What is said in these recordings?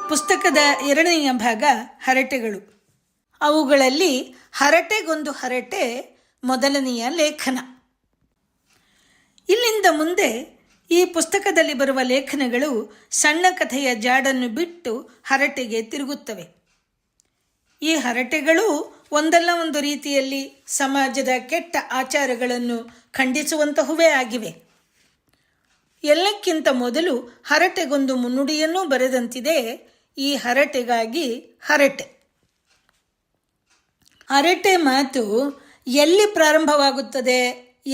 ಪುಸ್ತಕದ ಎರಡನೆಯ ಭಾಗ ಹರಟೆಗಳು. ಅವುಗಳಲ್ಲಿ ಹರಟೆಗೊಂದು ಹರಟೆ ಮೊದಲನೆಯ ಲೇಖನ. ಇಲ್ಲಿಂದ ಮುಂದೆ ಈ ಪುಸ್ತಕದಲ್ಲಿ ಬರುವ ಲೇಖನಗಳು ಸಣ್ಣ ಕಥೆಯ ಜಾಡನ್ನು ಬಿಟ್ಟು ಹರಟೆಗೆ ತಿರುಗುತ್ತವೆ. ಈ ಹರಟೆಗಳು ಒಂದಲ್ಲ ಒಂದು ರೀತಿಯಲ್ಲಿ ಸಮಾಜದ ಕೆಟ್ಟ ಆಚಾರಗಳನ್ನು ಖಂಡಿಸುವಂತಹುವೇ ಆಗಿವೆ. ಎಲ್ಲಕ್ಕಿಂತ ಮೊದಲು ಹರಟೆಗೊಂದು ಮುನ್ನುಡಿಯನ್ನೂ ಬರೆದಂತಿದೆ ಈ ಹರಟೆಗಾಗಿ ಹರಟೆ. ಹರಟೆ ಮಾತು ಎಲ್ಲಿ ಪ್ರಾರಂಭವಾಗುತ್ತದೆ,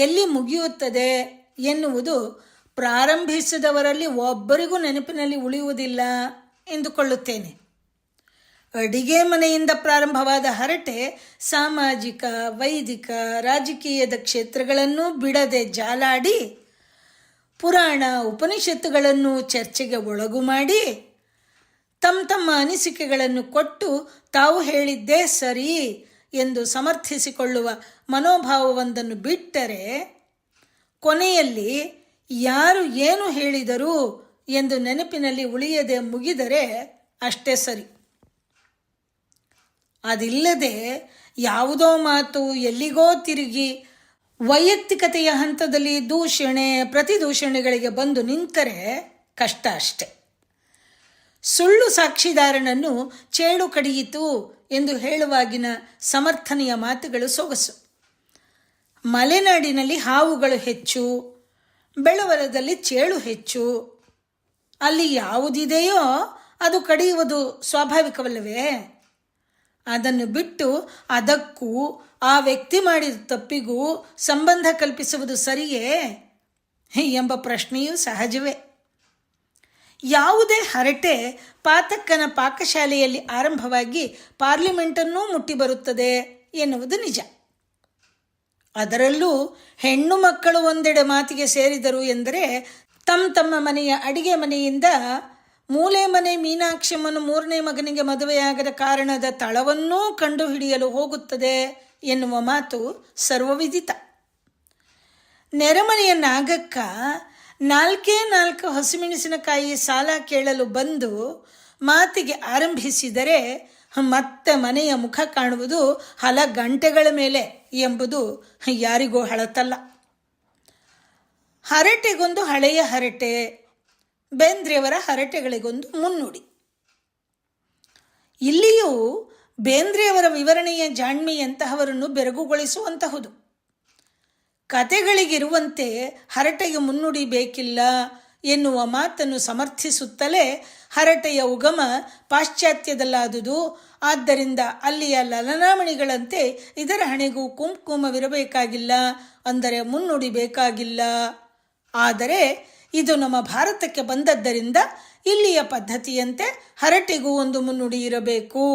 ಎಲ್ಲಿ ಮುಗಿಯುತ್ತದೆ ಎನ್ನುವುದು ಪ್ರಾರಂಭಿಸಿದವರಲ್ಲಿ ಒಬ್ಬರಿಗೂ ನೆನಪಿನಲ್ಲಿ ಉಳಿಯುವುದಿಲ್ಲ ಎಂದುಕೊಳ್ಳುತ್ತೇನೆ. ಅಡಿಗೆ ಮನೆಯಿಂದ ಪ್ರಾರಂಭವಾದ ಹರಟೆ ಸಾಮಾಜಿಕ, ವೈದಿಕ, ರಾಜಕೀಯದ ಕ್ಷೇತ್ರಗಳನ್ನು ಬಿಡದೆ ಜಾಲಾಡಿ ಪುರಾಣ ಉಪನಿಷತ್ತುಗಳನ್ನು ಚರ್ಚೆಗೆ ಒಳಗು ಮಾಡಿ ತಮ್ಮ ಅನಿಸಿಕೆಗಳನ್ನು ಕೊಟ್ಟು ತಾವು ಹೇಳಿದ್ದೇ ಸರಿ ಎಂದು ಸಮರ್ಥಿಸಿಕೊಳ್ಳುವ ಮನೋಭಾವವೊಂದನ್ನು ಬಿಟ್ಟರೆ ಕೊನೆಯಲ್ಲಿ ಯಾರು ಏನು ಹೇಳಿದರು ಎಂದು ನೆನಪಿನಲ್ಲಿ ಉಳಿಯದೆ ಮುಗಿದರೆ ಅಷ್ಟೇ ಸರಿ. ಅದಿಲ್ಲದೆ ಯಾವುದೋ ಮಾತು ಎಲ್ಲಿಗೋ ತಿರುಗಿ ವೈಯಕ್ತಿಕತೆಯ ಹಂತದಲ್ಲಿ ದೂಷಣೆ ಪ್ರತಿದೂಷಣೆಗಳಿಗೆ ಬಂದು ನಿಂತರೆ ಕಷ್ಟ ಅಷ್ಟೆ. ಸುಳ್ಳು ಸಾಕ್ಷಿದಾರನನ್ನು ಚೇಳು ಕಡಿಯಿತು ಎಂದು ಹೇಳುವಾಗಿನ ಸಮರ್ಥನೆಯ ಮಾತುಗಳು ಸೊಗಸು. ಮಲೆನಾಡಿನಲ್ಲಿ ಹಾವುಗಳು ಹೆಚ್ಚು, ಬೆಳವಲದಲ್ಲಿ ಚೇಳು ಹೆಚ್ಚು. ಅಲ್ಲಿ ಯಾವುದಿದೆಯೋ ಅದು ಕಡಿಯುವುದು ಸ್ವಾಭಾವಿಕವಲ್ಲವೇ? ಅದನ್ನು ಬಿಟ್ಟು ಅದಕ್ಕೂ ಆ ವ್ಯಕ್ತಿ ಮಾಡಿದ ತಪ್ಪಿಗೂ ಸಂಬಂಧ ಕಲ್ಪಿಸುವುದು ಸರಿಯೇ ಎಂಬ ಪ್ರಶ್ನೆಯೂ ಸಹಜವೇ. ಯಾವುದೇ ಹರಟೆ ಪಾತಕ್ಕನ ಪಾಕಶಾಲೆಯಲ್ಲಿ ಆರಂಭವಾಗಿ ಪಾರ್ಲಿಮೆಂಟನ್ನೂ ಮುಟ್ಟಿ ಬರುತ್ತದೆ ಎನ್ನುವುದು ನಿಜ. ಅದರಲ್ಲೂ ಹೆಣ್ಣು ಮಕ್ಕಳು ಒಂದೆಡೆ ಮಾತಿಗೆ ಸೇರಿದರು ಎಂದರೆ ತಮ್ಮ ಮನೆಯ ಅಡಿಗೆ ಮನೆಯಿಂದ ಮೂಲೆ ಮನೆ ಮೀನಾಕ್ಷಮ್ಮನ ಮೂರನೇ ಮಗನಿಗೆ ಮದುವೆಯಾಗದ ಕಾರಣದ ತಳವನ್ನೂ ಕಂಡುಹಿಡಿಯಲು ಹೋಗುತ್ತದೆ ಎನ್ನುವ ಮಾತು ಸರ್ವವಿದಿತ. ನೆರೆಮನೆಯ ನಾಗಕ್ಕ 4 ಹಸಿಮೆಣಸಿನಕಾಯಿ ಸಾಲ ಕೇಳಲು ಬಂದು ಮಾತಿಗೆ ಆರಂಭಿಸಿದರೆ ಮತ್ತೆ ಮನೆಯ ಮುಖ ಕಾಣುವುದು ಹಲ ಗಂಟೆಗಳ ಮೇಲೆ ಎಂಬುದು ಯಾರಿಗೂ ಹಳತಲ್ಲ. ಹರಟೆಗೊಂದು ಹಳೆಯ ಹರಟೆ, ಬೇಂದ್ರೆಯವರ ಹರಟೆಗಳಿಗೊಂದು ಮುನ್ನುಡಿ. ಇಲ್ಲಿಯೂ ಬೇಂದ್ರೆಯವರ ವಿವರಣೆಯ ಜಾಣ್ಮೆಯಂತಹವರನ್ನು ಬೆರಗುಗೊಳಿಸುವಂತಹುದು. ಕತೆಗಳಿಗಿರುವಂತೆ ಹರಟೆಗೆ ಮುನ್ನುಡಿ ಬೇಕಿಲ್ಲ ಎನ್ನುವ ಮಾತನ್ನು ಸಮರ್ಥಿಸುತ್ತಲೇ ಹರಟೆಯ ಉಗಮ ಪಾಶ್ಚಾತ್ಯದಲ್ಲಾದುದು, ಆದ್ದರಿಂದ ಅಲ್ಲಿಯ ಲಲನಾಮಣಿಗಳಂತೆ ಇದರ ಹಣೆಗೂ ಕುಂಕುಮವಿರಬೇಕಾಗಿಲ್ಲ, ಅಂದರೆ ಮುನ್ನುಡಿ ಬೇಕಾಗಿಲ್ಲ. ಆದರೆ ಇದು ನಮ್ಮ ಭಾರತಕ್ಕೆ ಬಂದದ್ದರಿಂದ ಇಲ್ಲಿಯ ಪದ್ಧತಿಯಂತೆ ಹರಟೆಗೂ ಒಂದು ಮುನ್ನುಡಿ ಇರಬೇಕು,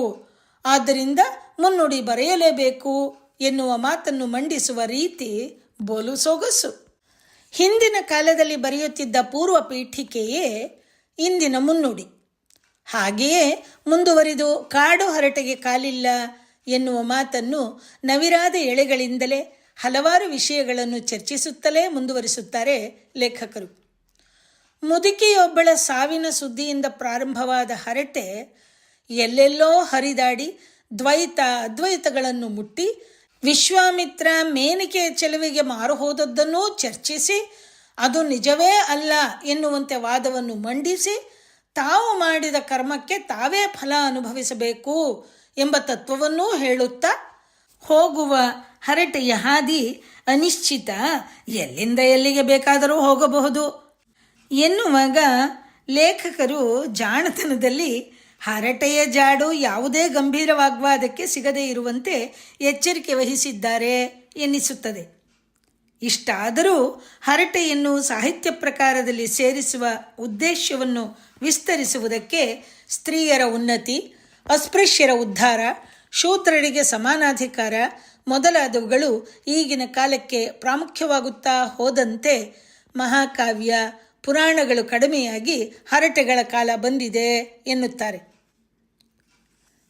ಆದ್ದರಿಂದ ಮುನ್ನುಡಿ ಬರೆಯಲೇಬೇಕು ಎನ್ನುವ ಮಾತನ್ನು ಮಂಡಿಸುವ ರೀತಿ ಬೋಲು ಸೊಗಸು. ಹಿಂದಿನ ಕಾಲದಲ್ಲಿ ಬರೆಯುತ್ತಿದ್ದ ಪೂರ್ವ ಪೀಠಿಕೆಯೇ ಇಂದಿನ ಮುನ್ನುಡಿ. ಹಾಗೆಯೇ ಮುಂದುವರಿದು ಕಾಡು ಹರಟೆಗೆ ಕಾಲಿಲ್ಲ ಎನ್ನುವ ಮಾತನ್ನು ನವಿರಾದ ಎಳೆಗಳಿಂದಲೇ ಹಲವಾರು ವಿಷಯಗಳನ್ನು ಚರ್ಚಿಸುತ್ತಲೇ ಮುಂದುವರಿಸುತ್ತಾರೆ ಲೇಖಕರು. ಮುದುಕಿಯೊಬ್ಬಳ ಸಾವಿನ ಸುದ್ದಿಯಿಂದ ಪ್ರಾರಂಭವಾದ ಹರಟೆ ಎಲ್ಲೆಲ್ಲೋ ಹರಿದಾಡಿ ದ್ವೈತ ಅದ್ವೈತಗಳನ್ನು ಮುಟ್ಟಿ ವಿಶ್ವಾಮಿತ್ರ ಮೇನಿಕೆಯ ಚೆಲುವಿಗೆ ಮಾರು ಹೋದದ್ದನ್ನೂ ಚರ್ಚಿಸಿ ಅದು ನಿಜವೇ ಅಲ್ಲ ಎನ್ನುವಂತೆ ವಾದವನ್ನು ಮಂಡಿಸಿ ತಾವು ಮಾಡಿದ ಕರ್ಮಕ್ಕೆ ತಾವೇ ಫಲ ಅನುಭವಿಸಬೇಕು ಎಂಬ ತತ್ವವನ್ನೂ ಹೇಳುತ್ತಾ ಹೋಗುವ ಹರಟೆಯ ಹಾದಿ ಅನಿಶ್ಚಿತ, ಎಲ್ಲಿಂದ ಎಲ್ಲಿಗೆ ಬೇಕಾದರೂ ಹೋಗಬಹುದು ಎನ್ನುವಾಗ ಲೇಖಕರು ಜಾಣತನದಲ್ಲಿ ಹರಟೆಯ ಜಾಡು ಯಾವುದೇ ಗಂಭೀರ ವಾಗ್ವಾದಕ್ಕೆ ಸಿಗದೇ ಇರುವಂತೆ ಎಚ್ಚರಿಕೆ ವಹಿಸಿದ್ದಾರೆ ಎನ್ನಿಸುತ್ತದೆ. ಇಷ್ಟಾದರೂ ಹರಟೆಯನ್ನು ಸಾಹಿತ್ಯ ಪ್ರಕಾರದಲ್ಲಿ ಸೇರಿಸುವ ಉದ್ದೇಶವನ್ನು ವಿಸ್ತರಿಸುವುದಕ್ಕೆ ಸ್ತ್ರೀಯರ ಉನ್ನತಿ, ಅಸ್ಪೃಶ್ಯರ ಉದ್ಧಾರ, ಶೂದ್ರರಿಗೆ ಸಮಾನಾಧಿಕಾರ ಮೊದಲಾದವುಗಳು ಈಗಿನ ಕಾಲಕ್ಕೆ ಪ್ರಾಮುಖ್ಯವಾಗುತ್ತಾ ಹೋದಂತೆ ಮಹಾಕಾವ್ಯ ಪುರಾಣಗಳು ಕಡಿಮೆಯಾಗಿ ಹರಟೆಗಳ ಕಾಲ ಬಂದಿದೆ ಎನ್ನುತ್ತಾರೆ.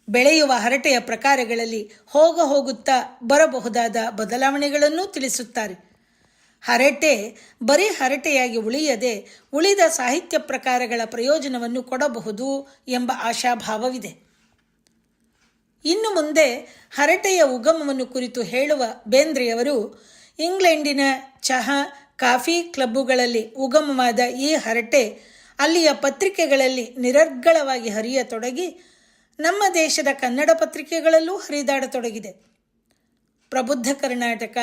ಬೆಳೆಯುವ ಹರಟೆಯ ಪ್ರಕಾರಗಳಲ್ಲಿ ಹೋಗುತ್ತಾ ಬರಬಹುದಾದ ಬದಲಾವಣೆಗಳನ್ನೂ ತಿಳಿಸುತ್ತಾರೆ. ಹರಟೆ ಬರೀ ಹರಟೆಯಾಗಿ ಉಳಿಯದೆ ಉಳಿದ ಸಾಹಿತ್ಯ ಪ್ರಕಾರಗಳ ಪ್ರಯೋಜನವನ್ನು ಕೊಡಬಹುದು ಎಂಬ ಆಶಾಭಾವವಿದೆ. ಇನ್ನು ಮುಂದೆ ಹರಟೆಯ ಉಗಮವನ್ನು ಕುರಿತು ಹೇಳುವ ಬೇಂದ್ರೆಯವರು, ಇಂಗ್ಲೆಂಡಿನ ಚಹಾ ಕಾಫಿ ಕ್ಲಬ್ಬುಗಳಲ್ಲಿ ಉಗಮವಾದ ಈ ಹರಟೆ ಅಲ್ಲಿಯ ಪತ್ರಿಕೆಗಳಲ್ಲಿ ನಿರರ್ಗಳವಾಗಿ ಹರಿಯತೊಡಗಿ ನಮ್ಮ ದೇಶದ ಕನ್ನಡ ಪತ್ರಿಕೆಗಳಲ್ಲೂ ಹರಿದಾಡತೊಡಗಿದೆ. ಪ್ರಬುದ್ಧ ಕರ್ನಾಟಕ,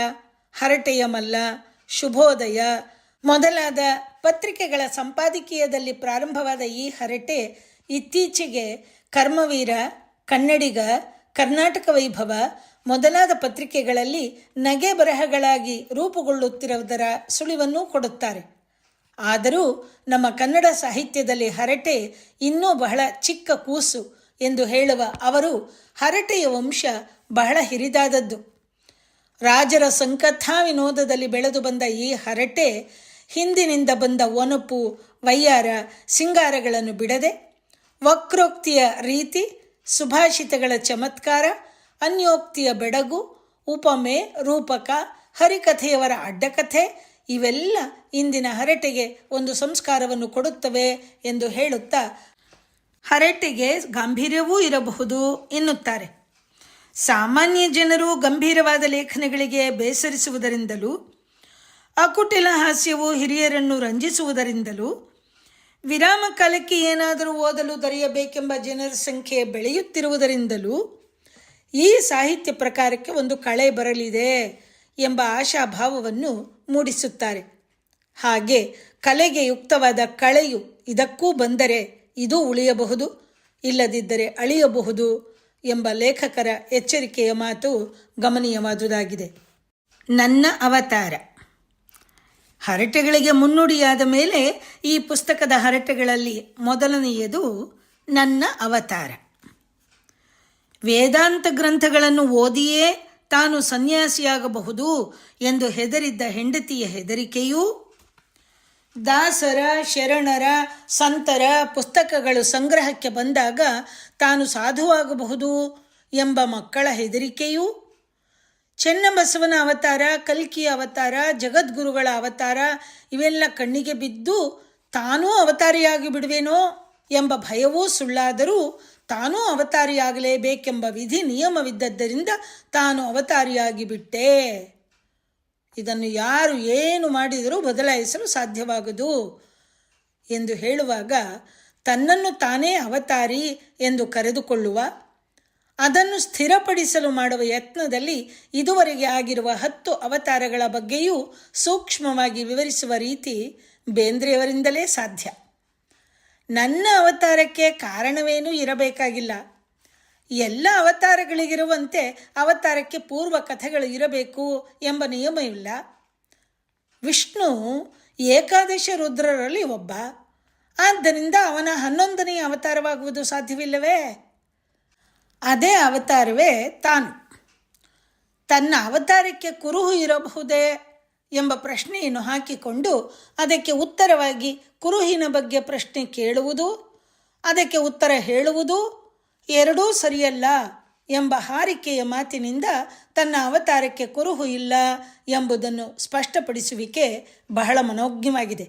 ಹರಟೆಯ ಮಲ್ಲ, ಶುಭೋದಯ ಮೊದಲಾದ ಪತ್ರಿಕೆಗಳ ಸಂಪಾದಕೀಯದಲ್ಲಿ ಪ್ರಾರಂಭವಾದ ಈ ಹರಟೆ ಇತ್ತೀಚೆಗೆ ಕರ್ಮವೀರ, ಕನ್ನಡಿಗ, ಕರ್ನಾಟಕ ವೈಭವ ಮೊದಲಾದ ಪತ್ರಿಕೆಗಳಲ್ಲಿ ನಗೆ ಬರಹಗಳಾಗಿ ರೂಪುಗೊಳ್ಳುತ್ತಿರುವುದರ ಸುಳಿವನ್ನೂ ಕೊಡುತ್ತಾರೆ. ಆದರೂ ನಮ್ಮ ಕನ್ನಡ ಸಾಹಿತ್ಯದಲ್ಲಿ ಹರಟೆ ಇನ್ನೂ ಬಹಳ ಚಿಕ್ಕ ಕೂಸು ಎಂದು ಹೇಳುವ ಅವರು, ಹರಟೆಯ ವಂಶ ಬಹಳ ಹಿರಿದಾದದ್ದು. ರಾಜರ ಸಂಕಥಾ ವಿನೋದದಲ್ಲಿ ಬೆಳೆದು ಬಂದ ಈ ಹರಟೆ ಹಿಂದಿನಿಂದ ಬಂದ ಒನಪು, ವಯ್ಯಾರ, ಸಿಂಗಾರಗಳನ್ನು ಬಿಡದೆ ವಕ್ರೋಕ್ತಿಯ ರೀತಿ, ಸುಭಾಷಿತಗಳ ಚಮತ್ಕಾರ, ಅನ್ಯೋಕ್ತಿಯ ಬೆಡಗು, ಉಪಮೆ, ರೂಪಕ, ಹರಿಕಥೆಯವರ ಅಡ್ಡಕಥೆ ಇವೆಲ್ಲ ಇಂದಿನ ಹರಟೆಗೆ ಒಂದು ಸಂಸ್ಕಾರವನ್ನು ಕೊಡುತ್ತವೆ ಎಂದು ಹೇಳುತ್ತಾ ಹರಟೆಗೆ ಗಾಂಭೀರ್ಯವೂ ಇರಬಹುದು ಎನ್ನುತ್ತಾರೆ. ಸಾಮಾನ್ಯ ಜನರು ಗಂಭೀರವಾದ ಲೇಖನಗಳಿಗೆ ಬೇಸರಿಸುವುದರಿಂದಲೂ, ಅಕುಟಿಲ ಹಾಸ್ಯವು ಹಿರಿಯರನ್ನು ರಂಜಿಸುವುದರಿಂದಲೂ, ವಿರಾಮ ಕಾಲಕ್ಕೆ ಏನಾದರೂ ಓದಲು ದೊರೆಯಬೇಕೆಂಬ ಜನರ ಸಂಖ್ಯೆ ಬೆಳೆಯುತ್ತಿರುವುದರಿಂದಲೂ ಈ ಸಾಹಿತ್ಯ ಪ್ರಕಾರಕ್ಕೆ ಒಂದು ಕಳೆ ಬರಲಿದೆ ಎಂಬ ಆಶಾಭಾವವನ್ನು ಮೂಡಿಸುತ್ತಾರೆ. ಹಾಗೆ ಕಲೆಗೆ ಯುಕ್ತವಾದ ಕಳೆಯು ಇದಕ್ಕೂ ಬಂದರೆ ಇದು ಉಳಿಯಬಹುದು, ಇಲ್ಲದಿದ್ದರೆ ಅಳಿಯಬಹುದು ಎಂಬ ಲೇಖಕರ ಎಚ್ಚರಿಕೆಯ ಮಾತು ಗಮನೀಯವಾದುದಾಗಿದೆ. ನನ್ನ ಅವತಾರ ಹರಟೆಗಳಿಗೆ ಮುನ್ನುಡಿಯಾದ ಮೇಲೆ ಈ ಪುಸ್ತಕದ ಹರಟೆಗಳಲ್ಲಿ ಮೊದಲನೆಯದು ನನ್ನ ಅವತಾರ. ವೇದಾಂತ ಗ್ರಂಥಗಳನ್ನು ಓದಿಯೇ ತಾನು ಸನ್ಯಾಸಿಯಾಗಬಹುದು ಎಂದು ಹೆದರಿದ್ದ ಹೆಂಡತಿಯ ಹೆದರಿಕೆಯೂ, ದಾಸರ, ಶರಣರ, ಸಂತರ ಪುಸ್ತಕಗಳು ಸಂಗ್ರಹಕ್ಕೆ ಬಂದಾಗ ತಾನು ಸಾಧುವಾಗಬಹುದು ಎಂಬ ಮಕ್ಕಳ ಹೆದರಿಕೆಯೂ, ಚೆನ್ನಬಸವನ ಅವತಾರ, ಕಲ್ಕಿಯ ಅವತಾರ, ಜಗದ್ಗುರುಗಳ ಅವತಾರ ಇವೆಲ್ಲ ಕಣ್ಣಿಗೆ ಬಿದ್ದು ತಾನೂ ಅವತಾರಿಯಾಗಿ ಬಿಡುವೇನೋ ಎಂಬ ಭಯವೂ ಸುಳ್ಳಾದರೂ ತಾನೂ ಅವತಾರಿಯಾಗಲೇಬೇಕೆಂಬ ವಿಧಿ ನಿಯಮವಿದ್ದದ್ದರಿಂದ ತಾನು ಅವತಾರಿಯಾಗಿ ಬಿಟ್ಟೆ. ಇದನ್ನು ಯಾರು ಏನು ಮಾಡಿದರೂ ಬದಲಾಯಿಸಲು ಸಾಧ್ಯವಾಗದು ಎಂದು ಹೇಳುವಾಗ ತನ್ನನ್ನು ತಾನೇ ಅವತಾರಿ ಎಂದು ಕರೆದುಕೊಳ್ಳುವ, ಅದನ್ನು ಸ್ಥಿರಪಡಿಸಲು ಮಾಡುವ ಯತ್ನದಲ್ಲಿ ಇದುವರೆಗೆ ಆಗಿರುವ 10 ಅವತಾರಗಳ ಬಗ್ಗೆಯೂ ಸೂಕ್ಷ್ಮವಾಗಿ ವಿವರಿಸುವ ರೀತಿ ಬೇಂದ್ರೆಯವರಿಂದಲೇ ಸಾಧ್ಯ. ನನ್ನ ಅವತಾರಕ್ಕೆ ಕಾರಣವೇನೂ ಇರಬೇಕಾಗಿಲ್ಲ. ಎಲ್ಲ ಅವತಾರಗಳಿಗಿರುವಂತೆ ಅವತಾರಕ್ಕೆ ಪೂರ್ವ ಕಥೆಗಳು ಇರಬೇಕು ಎಂಬ ನಿಯಮವಿಲ್ಲ. ವಿಷ್ಣು ಏಕಾದಶ ರುದ್ರರಲ್ಲಿ ಒಬ್ಬ, ಆದ್ದರಿಂದ ಅವನ 11ನೇ ಅವತಾರವಾಗುವುದು ಸಾಧ್ಯವಿಲ್ಲವೇ? ಅದೇ ಅವತಾರವೇ ತಾನು. ತನ್ನ ಅವತಾರಕ್ಕೆ ಕುರುಹು ಇರಬಹುದೇ ಎಂಬ ಪ್ರಶ್ನೆಯನ್ನು ಹಾಕಿಕೊಂಡು ಅದಕ್ಕೆ ಉತ್ತರವಾಗಿ ಕುರುಹಿನ ಬಗ್ಗೆ ಪ್ರಶ್ನೆ ಕೇಳುವುದು, ಅದಕ್ಕೆ ಉತ್ತರ ಹೇಳುವುದು ಎರಡೂ ಸರಿಯಲ್ಲ ಎಂಬ ಹಾರಿಕೆಯ ಮಾತಿನಿಂದ ತನ್ನ ಅವತಾರಕ್ಕೆ ಕುರುಹು ಇಲ್ಲ ಎಂಬುದನ್ನು ಸ್ಪಷ್ಟಪಡಿಸುವಿಕೆ ಬಹಳ ಮನೋಜ್ಞವಾಗಿದೆ.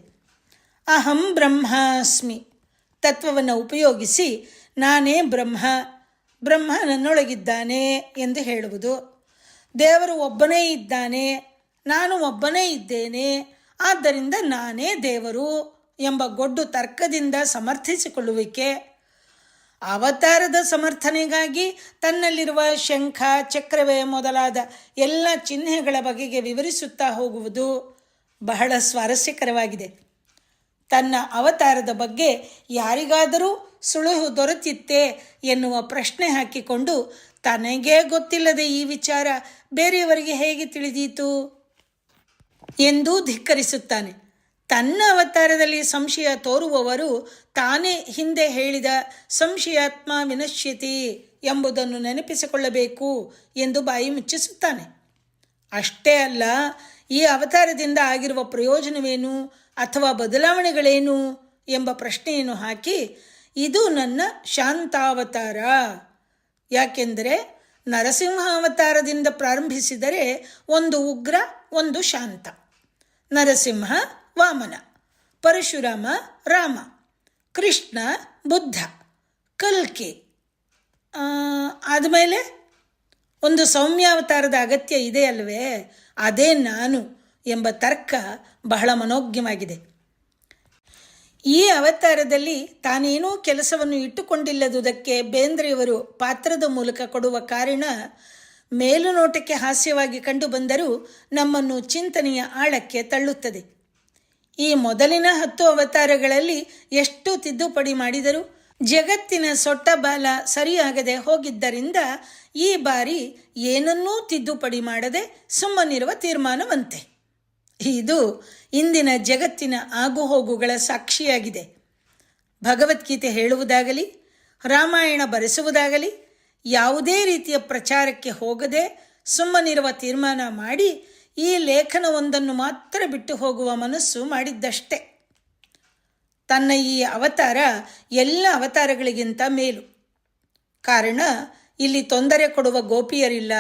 ಅಹಂ ಬ್ರಹ್ಮಾಸ್ಮಿ ತತ್ವವನ್ನು ಉಪಯೋಗಿಸಿ ನಾನೇ ಬ್ರಹ್ಮ, ಬ್ರಹ್ಮ ನನ್ನೊಳಗಿದ್ದಾನೆ ಎಂದು ಹೇಳುವುದು, ದೇವರು ಒಬ್ಬನೇ ಇದ್ದಾನೆ, ನಾನು ಒಬ್ಬನೇ ಇದ್ದೇನೆ, ಆದ್ದರಿಂದ ನಾನೇ ದೇವರು ಎಂಬ ಗೊಡ್ಡು ತರ್ಕದಿಂದ ಸಮರ್ಥಿಸಿಕೊಳ್ಳುವಿಕೆ, ಅವತಾರದ ಸಮರ್ಥನೆಗಾಗಿ ತನ್ನಲ್ಲಿರುವ ಶಂಖ, ಚಕ್ರವೇ ಮೊದಲಾದ ಎಲ್ಲ ಚಿಹ್ನೆಗಳ ಬಗೆಗೆ ವಿವರಿಸುತ್ತಾ ಹೋಗುವುದು ಬಹಳ ಸ್ವಾರಸ್ಯಕರವಾಗಿದೆ. ತನ್ನ ಅವತಾರದ ಬಗ್ಗೆ ಯಾರಿಗಾದರೂ ಸುಳುಹು ದೊರೆತಿತ್ತೇ ಎನ್ನುವ ಪ್ರಶ್ನೆ ಹಾಕಿಕೊಂಡು ತನಗೇ ಗೊತ್ತಿಲ್ಲದೆ ಈ ವಿಚಾರ ಬೇರೆಯವರಿಗೆ ಹೇಗೆ ತಿಳಿದೀತು ಎಂದೂ ಧಿಕ್ಕರಿಸುತ್ತಾನೆ. ತನ್ನ ಅವತಾರದಲ್ಲಿ ಸಂಶಯ ತೋರುವವರು ತಾನೇ ಹಿಂದೆ ಹೇಳಿದ ಸಂಶಯಾತ್ಮ ವಿನಶ್ಯತಿ ಎಂಬುದನ್ನು ನೆನಪಿಸಿಕೊಳ್ಳಬೇಕು ಎಂದು ಬಾಯಿ ಮುಚ್ಚಿಸುತ್ತಾನೆ. ಅಷ್ಟೇ ಅಲ್ಲ, ಈ ಅವತಾರದಿಂದ ಆಗಿರುವ ಪ್ರಯೋಜನವೇನು ಅಥವಾ ಬದಲಾವಣೆಗಳೇನು ಎಂಬ ಪ್ರಶ್ನೆಯನ್ನು ಹಾಕಿ ಇದು ನನ್ನ ಶಾಂತಾವತಾರ, ಯಾಕೆಂದರೆ ನರಸಿಂಹ ಅವತಾರದಿಂದ ಪ್ರಾರಂಭಿಸಿದರೆ ಒಂದು ಉಗ್ರ, ಒಂದು ಶಾಂತ. ನರಸಿಂಹ ವಾಮನ, ಪರಶುರಾಮ ರಾಮ, ಕೃಷ್ಣ ಬುದ್ಧ, ಕಲ್ಕಿ. ಆದಮೇಲೆ ಒಂದು ಸೌಮ್ಯಾವತಾರದ ಅಗತ್ಯ ಇದೆ ಅಲ್ವೇ, ಅದೇ ನಾನು ಎಂಬ ತರ್ಕ ಬಹಳ ಮನೋಜ್ಞವಾಗಿದೆ. ಈ ಅವತಾರದಲ್ಲಿ ತಾನೇನೂ ಕೆಲಸವನ್ನು ಇಟ್ಟುಕೊಂಡಿಲ್ಲದುದಕ್ಕೆ ಬೇಂದ್ರೆಯವರು ಪಾತ್ರದ ಮೂಲಕ ಕೊಡುವ ಕಾರಣ ಮೇಲುನೋಟಕ್ಕೆ ಹಾಸ್ಯವಾಗಿ ಕಂಡುಬಂದರೂ ನಮ್ಮನ್ನು ಚಿಂತನೆಯ ಆಳಕ್ಕೆ ತಳ್ಳುತ್ತದೆ. ಈ ಮೊದಲಿನ 10 ಅವತಾರಗಳಲ್ಲಿ ಎಷ್ಟು ತಿದ್ದುಪಡಿ ಮಾಡಿದರೂ ಜಗತ್ತಿನ ಸೊಟ್ಟ ಬಾಲ ಸರಿಯಾಗದೆ ಹೋಗಿದ್ದರಿಂದ ಈ ಬಾರಿ ಏನನ್ನೂ ತಿದ್ದುಪಡಿ ಮಾಡದೆ ಸುಮ್ಮನಿರುವ ತೀರ್ಮಾನವಂತೆ. ಇದು ಇಂದಿನ ಜಗತ್ತಿನ ಆಗುಹೋಗುಗಳ ಸಾಕ್ಷಿಯಾಗಿದೆ. ಭಗವದ್ಗೀತೆ ಹೇಳುವುದಾಗಲಿ, ರಾಮಾಯಣ ಬರೆಸುವುದಾಗಲಿ, ಯಾವುದೇ ರೀತಿಯ ಪ್ರಚಾರಕ್ಕೆ ಹೋಗದೆ ಸುಮ್ಮನಿರುವ ತೀರ್ಮಾನ ಮಾಡಿ ಈ ಲೇಖನವೊಂದನ್ನು ಮಾತ್ರ ಬಿಟ್ಟು ಹೋಗುವ ಮನಸ್ಸು ಮಾಡಿದ್ದಷ್ಟೆ. ತನ್ನ ಈ ಅವತಾರ ಎಲ್ಲ ಅವತಾರಗಳಿಗಿಂತ ಮೇಲು. ಕಾರಣ ಇಲ್ಲಿ ತೊಂದರೆ ಕೊಡುವ ಗೋಪಿಯರಿಲ್ಲ,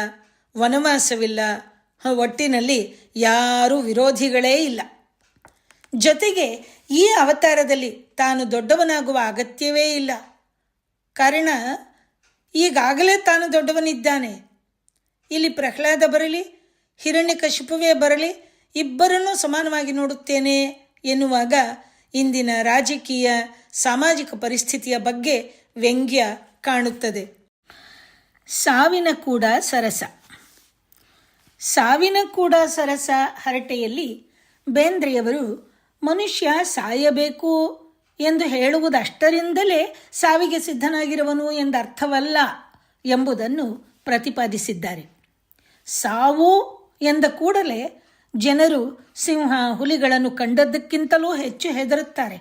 ವನವಾಸವಿಲ್ಲ, ಒಟ್ಟಿನಲ್ಲಿ ಯಾರೂ ವಿರೋಧಿಗಳೇ ಇಲ್ಲ. ಜೊತೆಗೆ ಈ ಅವತಾರದಲ್ಲಿ ತಾನು ದೊಡ್ಡವನಾಗುವ ಅಗತ್ಯವೇ ಇಲ್ಲ. ಕಾರಣ ಈಗಾಗಲೇ ತಾನು ದೊಡ್ಡವನಿದ್ದಾನೆ. ಇಲ್ಲಿ ಪ್ರಹ್ಲಾದ ಬರಲಿ, ಹಿರಣ್ಯಕಶಿಪುವೇ ಬರಲಿ, ಇಬ್ಬರನ್ನೂ ಸಮಾನವಾಗಿ ನೋಡುತ್ತೇನೆ ಎನ್ನುವಾಗ ಇಂದಿನ ರಾಜಕೀಯ ಸಾಮಾಜಿಕ ಪರಿಸ್ಥಿತಿಯ ಬಗ್ಗೆ ವ್ಯಂಗ್ಯ ಕಾಣುತ್ತದೆ. ಸಾವಿನ ಕೂಡ ಸರಸ. ಸಾವಿನ ಕೂಡ ಸರಸ ಹರಟೆಯಲ್ಲಿ ಬೇಂದ್ರೆಯವರು ಮನುಷ್ಯ ಸಾಯಬೇಕು ಎಂದು ಹೇಳುವುದಷ್ಟರಿಂದಲೇ ಸಾವಿಗೆ ಸಿದ್ಧನಾಗಿರುವನು ಎಂದರ್ಥವಲ್ಲ ಎಂಬುದನ್ನು ಪ್ರತಿಪಾದಿಸಿದ್ದಾರೆ. ಸಾವು ಎಂದ ಕೂಡಲೇ ಜನರು ಸಿಂಹ ಹುಲಿಗಳನ್ನು ಕಂಡದ್ದಕ್ಕಿಂತಲೂ ಹೆಚ್ಚು ಹೆದರುತ್ತಾರೆ.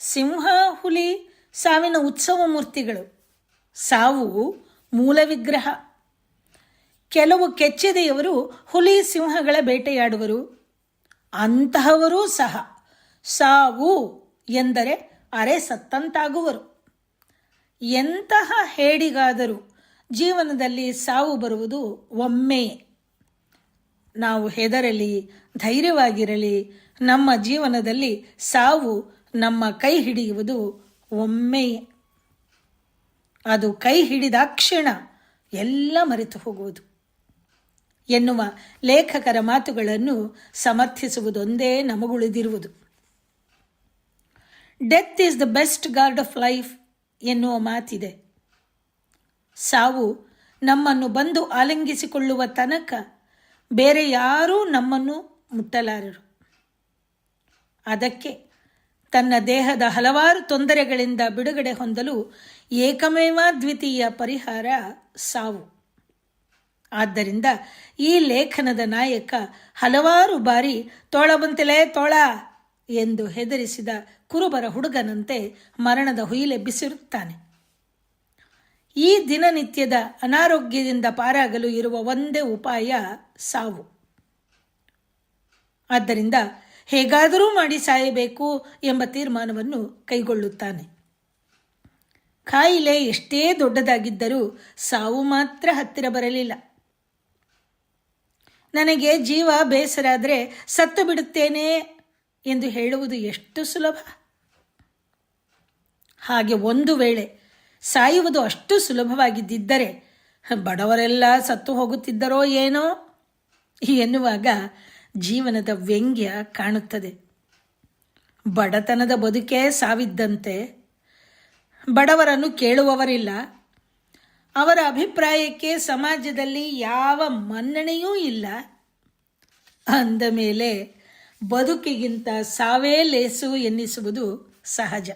ಸಿಂಹ ಹುಲಿ ಸಾವಿನ ಉತ್ಸವ ಮೂರ್ತಿಗಳು, ಸಾವು ಮೂಲ ವಿಗ್ರಹ. ಕೆಲವು ಕೆಚ್ಚೆದೆಯವರು ಹುಲಿ ಸಿಂಹಗಳ ಬೇಟೆಯಾಡುವರು. ಅಂತಹವರೂ ಸಹ ಸಾವು ಎಂದರೆ ಅರೆ ಸತ್ತಂತಾಗುವರು. ಎಂತಹ ಹೇಡಿಗಾದರೂ ಜೀವನದಲ್ಲಿ ಸಾವು ಬರುವುದು ಒಮ್ಮೆಯೇ. ನಾವು ಹೆದರಲಿ, ಧೈರ್ಯವಾಗಿರಲಿ, ನಮ್ಮ ಜೀವನದಲ್ಲಿ ಸಾವು ನಮ್ಮ ಕೈ ಹಿಡಿಯುವುದು ಒಮ್ಮೆಯೇ. ಅದು ಕೈ ಹಿಡಿದಾಕ್ಷಣ ಎಲ್ಲ ಮರೆತು ಹೋಗುವುದು ಎನ್ನುವ ಲೇಖಕರ ಮಾತುಗಳನ್ನು ಸಮರ್ಥಿಸುವುದೊಂದೇ ನಮಗುಳಿದಿರುವುದು. Death is the best guard of life ಎನ್ನುವ ಮಾತಿದೆ. ಸಾವು ನಮ್ಮನ್ನು ಬಂದು ಆಲಿಂಗಿಸಿಕೊಳ್ಳುವ ತನಕ ಬೇರೆ ಯಾರೂ ನಮ್ಮನ್ನು ಮುಟ್ಟಲಾರರು. ಅದಕ್ಕೆ ತನ್ನ ದೇಹದ ಹಲವಾರು ತೊಂದರೆಗಳಿಂದ ಬಿಡುಗಡೆ ಹೊಂದಲು ಏಕಮೇವ ದ್ವಿತೀಯ ಪರಿಹಾರ ಸಾವು. ಆದ್ದರಿಂದ ಈ ಲೇಖನದ ನಾಯಕ ಹಲವಾರು ಬಾರಿ ತೋಳ ಬಂತಿಲೇ ತೋಳ ಎಂದು ಹೆದರಿಸಿದ ಕುರುಬರ ಹುಡುಗನಂತೆ ಮರಣದ ಹುಯಿಲೆಬ್ಬಿಸಿರುತ್ತಾನೆ. ಈ ದಿನನಿತ್ಯದ ಅನಾರೋಗ್ಯದಿಂದ ಪಾರಾಗಲು ಇರುವ ಒಂದೇ ಉಪಾಯ ಸಾವು. ಆದ್ದರಿಂದ ಹೇಗಾದರೂ ಮಾಡಿ ಸಾಯಬೇಕು ಎಂಬ ತೀರ್ಮಾನವನ್ನು ಕೈಗೊಳ್ಳುತ್ತಾನೆ. ಕಾಯಿಲೆ ಎಷ್ಟೇ ದೊಡ್ಡದಾಗಿದ್ದರೂ ಸಾವು ಮಾತ್ರ ಹತ್ತಿರ ಬರಲಿಲ್ಲ. ನನಗೆ ಜೀವ ಬೇಸರಾದರೆ ಸತ್ತು ಬಿಡುತ್ತೇನೆ ಎಂದು ಹೇಳುವುದು ಎಷ್ಟು ಸುಲಭ. ಹಾಗೆ ಒಂದು ವೇಳೆ ಸಾಯುವುದು ಅಷ್ಟು ಸುಲಭವಾಗಿದ್ದರೆ ಬಡವರೆಲ್ಲ ಸತ್ತು ಹೋಗುತ್ತಿದ್ದರೋ ಏನೋ ಎನ್ನುವಾಗ ಜೀವನದ ವ್ಯಂಗ್ಯ ಕಾಣುತ್ತದೆ. ಬಡತನದ ಬದುಕೇ ಸಾವಿದ್ದಂತೆ. ಬಡವರನ್ನು ಕೇಳುವವರಿಲ್ಲ. ಅವರ ಅಭಿಪ್ರಾಯಕ್ಕೆ ಸಮಾಜದಲ್ಲಿ ಯಾವ ಮನ್ನಣೆಯೂ ಇಲ್ಲ. ಅಂದ ಮೇಲೆ ಬದುಕಿಗಿಂತ ಸಾವೇ ಲೇಸು ಎನ್ನಿಸುವುದು ಸಹಜ.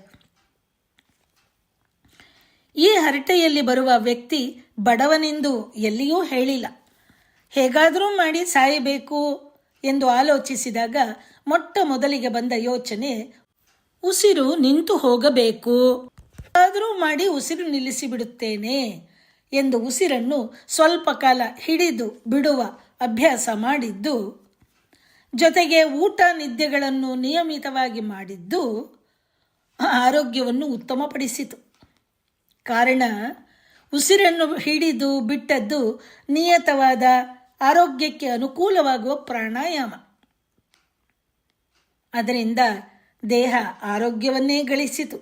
ಈ ಹರಟೆಯಲ್ಲಿ ಬರುವ ವ್ಯಕ್ತಿ ಬಡವನೆಂದು ಎಲ್ಲಿಯೂ ಹೇಳಿಲ್ಲ. ಹೇಗಾದರೂ ಮಾಡಿ ಸಾಯಬೇಕು ಎಂದು ಆಲೋಚಿಸಿದಾಗ ಮೊಟ್ಟ ಮೊದಲಿಗೆ ಬಂದ ಯೋಚನೆ ಉಸಿರು ನಿಂತು ಹೋಗಬೇಕು, ಹೇಗಾದರೂ ಮಾಡಿ ಉಸಿರು ನಿಲ್ಲಿಸಿ ಬಿಡುತ್ತೇನೆ ಎಂದು ಉಸಿರನ್ನು ಸ್ವಲ್ಪ ಕಾಲ ಹಿಡಿದು ಬಿಡುವ ಅಭ್ಯಾಸ ಮಾಡಿದ್ದು, ಜೊತೆಗೆ ಊಟ ನಿದ್ದೆಗಳನ್ನು ನಿಯಮಿತವಾಗಿ ಮಾಡಿದ್ದು ಆರೋಗ್ಯವನ್ನು ಉತ್ತಮಪಡಿಸಿತು. ಕಾರಣ ಉಸಿರನ್ನು ಹಿಡಿದು ಬಿಟ್ಟದ್ದು ನಿಯತವಾದ ಆರೋಗ್ಯಕ್ಕೆ ಅನುಕೂಲವಾಗುವ ಪ್ರಾಣಾಯಾಮ. ಅದರಿಂದ ದೇಹ ಆರೋಗ್ಯವನ್ನೇ ಗಳಿಸಿತು.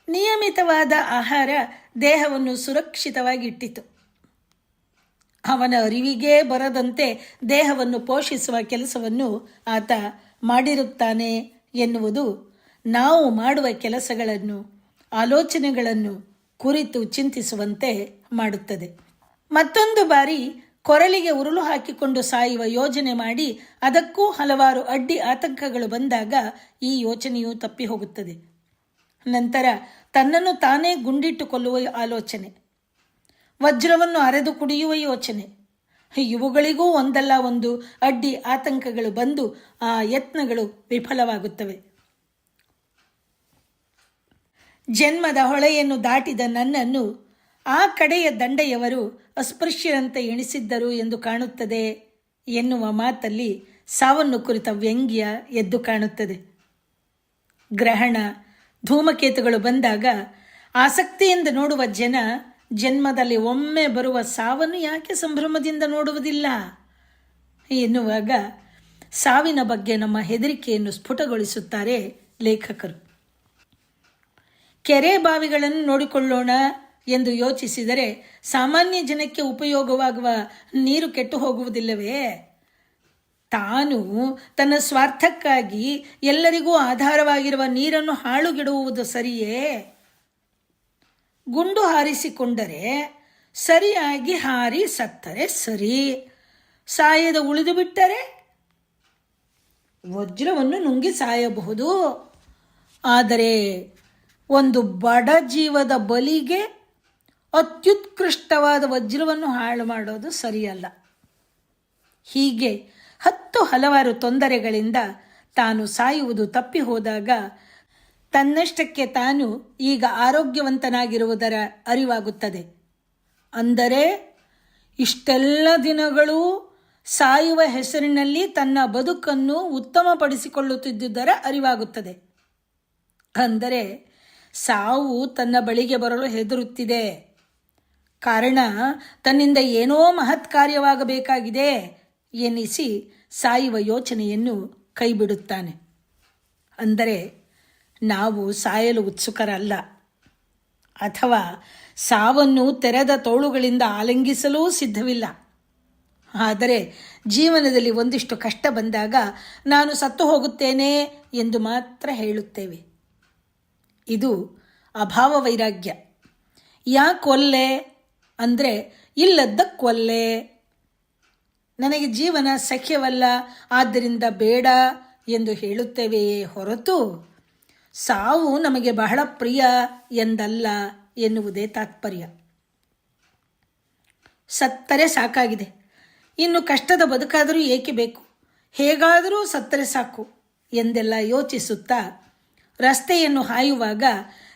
ನಿಯಮಿತವಾದ ಆಹಾರ ದೇಹವನ್ನು ಸುರಕ್ಷಿತವಾಗಿಟ್ಟಿತು. ಅವನ ಅರಿವಿಗೇ ಬರದಂತೆ ದೇಹವನ್ನು ಪೋಷಿಸುವ ಕೆಲಸವನ್ನು ಆತ ಮಾಡಿರುತ್ತಾನೆ ಎನ್ನುವುದು ನಾವು ಮಾಡುವ ಕೆಲಸಗಳನ್ನು, ಆಲೋಚನೆಗಳನ್ನು ಕುರಿತು ಚಿಂತಿಸುವಂತೆ ಮಾಡುತ್ತದೆ. ಮತ್ತೊಂದು ಬಾರಿ ಕೊರಳಿಗೆ ಉರುಳು ಹಾಕಿಕೊಂಡು ಸಾಯುವ ಯೋಜನೆ ಮಾಡಿ ಅದಕ್ಕೂ ಹಲವಾರು ಅಡ್ಡಿ ಆತಂಕಗಳು ಬಂದಾಗ ಈ ಯೋಚನೆಯು ತಪ್ಪಿ ಹೋಗುತ್ತದೆ. ನಂತರ ತನ್ನನ್ನು ತಾನೇ ಗುಂಡಿಟ್ಟುಕೊಳ್ಳುವ ಆಲೋಚನೆ, ವಜ್ರವನ್ನು ಅರೆದು ಕುಡಿಯುವ ಯೋಚನೆ, ಇವುಗಳಿಗೂ ಒಂದಲ್ಲ ಒಂದು ಅಡ್ಡಿ ಆತಂಕಗಳು ಬಂದು ಆ ಯತ್ನಗಳು ವಿಫಲವಾಗುತ್ತವೆ. ಜನ್ಮದ ಹೊಳೆಯನ್ನು ದಾಟಿದ ನನ್ನನ್ನು ಆ ಕಡೆಯ ದಂಡೆಯವರು ಅಸ್ಪೃಶ್ಯರಂತೆ ಎಣಿಸಿದ್ದರು ಎಂದು ಕಾಣುತ್ತದೆ ಎನ್ನುವ ಮಾತಲ್ಲಿ ಸಾವನ್ನು ಕುರಿತ ವ್ಯಂಗ್ಯ ಎದ್ದು ಕಾಣುತ್ತದೆ. ಗ್ರಹಣ, ಧೂಮಕೇತುಗಳು ಬಂದಾಗ ಆಸಕ್ತಿಯಿಂದ ನೋಡುವ ಜನ ಜನ್ಮದಲ್ಲಿ ಒಮ್ಮೆ ಬರುವ ಸಾವನ್ನು ಯಾಕೆ ಸಂಭ್ರಮದಿಂದ ನೋಡುವುದಿಲ್ಲ ಎನ್ನುವಾಗ ಸಾವಿನ ಬಗ್ಗೆ ನಮ್ಮ ಹೆದರಿಕೆಯನ್ನು ಸ್ಫುಟಗೊಳಿಸುತ್ತಾರೆ ಲೇಖಕರು. ಕೆರೆ ಬಾವಿಗಳನ್ನು ನೋಡಿಕೊಳ್ಳೋಣ ಎಂದು ಯೋಚಿಸಿದರೆ ಸಾಮಾನ್ಯ ಜನಕ್ಕೆ ಉಪಯೋಗವಾಗುವ ನೀರು ಕೆಟ್ಟು ಹೋಗುವುದಿಲ್ಲವೇ? ತಾನು ತನ್ನ ಸ್ವಾರ್ಥಕ್ಕಾಗಿ ಎಲ್ಲರಿಗೂ ಆಧಾರವಾಗಿರುವ ನೀರನ್ನು ಹಾಳುಗೆಡುವುದು ಸರಿಯೇ? ಗುಂಡು ಹಾರಿಸಿಕೊಂಡರೆ ಸರಿಯಾಗಿ ಹಾರಿ ಸತ್ತರೆ ಸರಿ, ಸಾಯದ ಉಳಿದು ಬಿಟ್ಟರೆ ವಜ್ರವನ್ನು ನುಂಗಿ ಸಾಯಬಹುದು. ಆದರೆ ಒಂದು ಬಡ ಜೀವದ ಬಲಿಗೆ ಅತ್ಯುತ್ಕೃಷ್ಟವಾದ ವಜ್ರವನ್ನು ಹಾಳು ಮಾಡೋದು ಸರಿಯಲ್ಲ. ಹೀಗೆ ಹಲವಾರು ತೊಂದರೆಗಳಿಂದ ತಾನು ಸಾಯುವುದು ತಪ್ಪಿ ಹೋದಾಗ ತನ್ನಷ್ಟಕ್ಕೆ ತಾನು ಈಗ ಆರೋಗ್ಯವಂತನಾಗಿರುವುದರ ಅರಿವಾಗುತ್ತದೆ. ಅಂದರೆ ಇಷ್ಟೆಲ್ಲ ದಿನಗಳೂ ಸಾಯುವ ಹೆಸರಿನಲ್ಲಿ ತನ್ನ ಬದುಕನ್ನು ಉತ್ತಮಪಡಿಸಿಕೊಳ್ಳುತ್ತಿದ್ದುದರ ಅರಿವಾಗುತ್ತದೆ. ಅಂದರೆ ಸಾವು ತನ್ನ ಬಳಿಗೆ ಬರಲು ಹೆದರುತ್ತಿದೆ. ಕಾರಣ ತನ್ನಿಂದ ಏನೋ ಮಹತ್ ಕಾರ್ಯವಾಗಬೇಕಾಗಿದೆ ಎನ್ನಿಸಿ ಸಾಯುವ ಯೋಚನೆಯನ್ನು ಕೈಬಿಡುತ್ತಾನೆ. ಅಂದರೆ ನಾವು ಸಾಯಲು ಉತ್ಸುಕರಲ್ಲ, ಅಥವಾ ಸಾವನ್ನು ತೆರೆದ ತೋಳುಗಳಿಂದ ಆಲಿಂಗಿಸಲೂ ಸಿದ್ಧವಿಲ್ಲ. ಆದರೆ ಜೀವನದಲ್ಲಿ ಒಂದಿಷ್ಟು ಕಷ್ಟ ಬಂದಾಗ ನಾನು ಸತ್ತು ಹೋಗುತ್ತೇನೆ ಎಂದು ಮಾತ್ರ ಹೇಳುತ್ತೇವೆ. ಇದು ಅಭಾವ ವೈರಾಗ್ಯ. ಯಾಕೊಲ್ಲೆ ಅಂದರೆ ಇಲ್ಲದ್ದಕ್ಕೊಲ್ಲೆ, ನನಗೆ ಜೀವನ ಸಖ್ಯವಲ್ಲ ಆದ್ದರಿಂದ ಬೇಡ ಎಂದು ಹೇಳುತ್ತೇವೆಯೇ ಹೊರತು ಸಾವು ನಮಗೆ ಬಹಳ ಪ್ರಿಯ ಎಂದಲ್ಲ ಎನ್ನುವುದೇ ತಾತ್ಪರ್ಯ. ಸತ್ತರೆ ಸಾಕಾಗಿದೆ, ಇನ್ನು ಕಷ್ಟದ ಬದುಕಾದರೂ ಏಕೆ ಬೇಕು, ಹೇಗಾದರೂ ಸತ್ತರೆ ಸಾಕು ಎಂದೆಲ್ಲ ಯೋಚಿಸುತ್ತಾ ರಸ್ತೆಯನ್ನು ಹಾಯುವಾಗ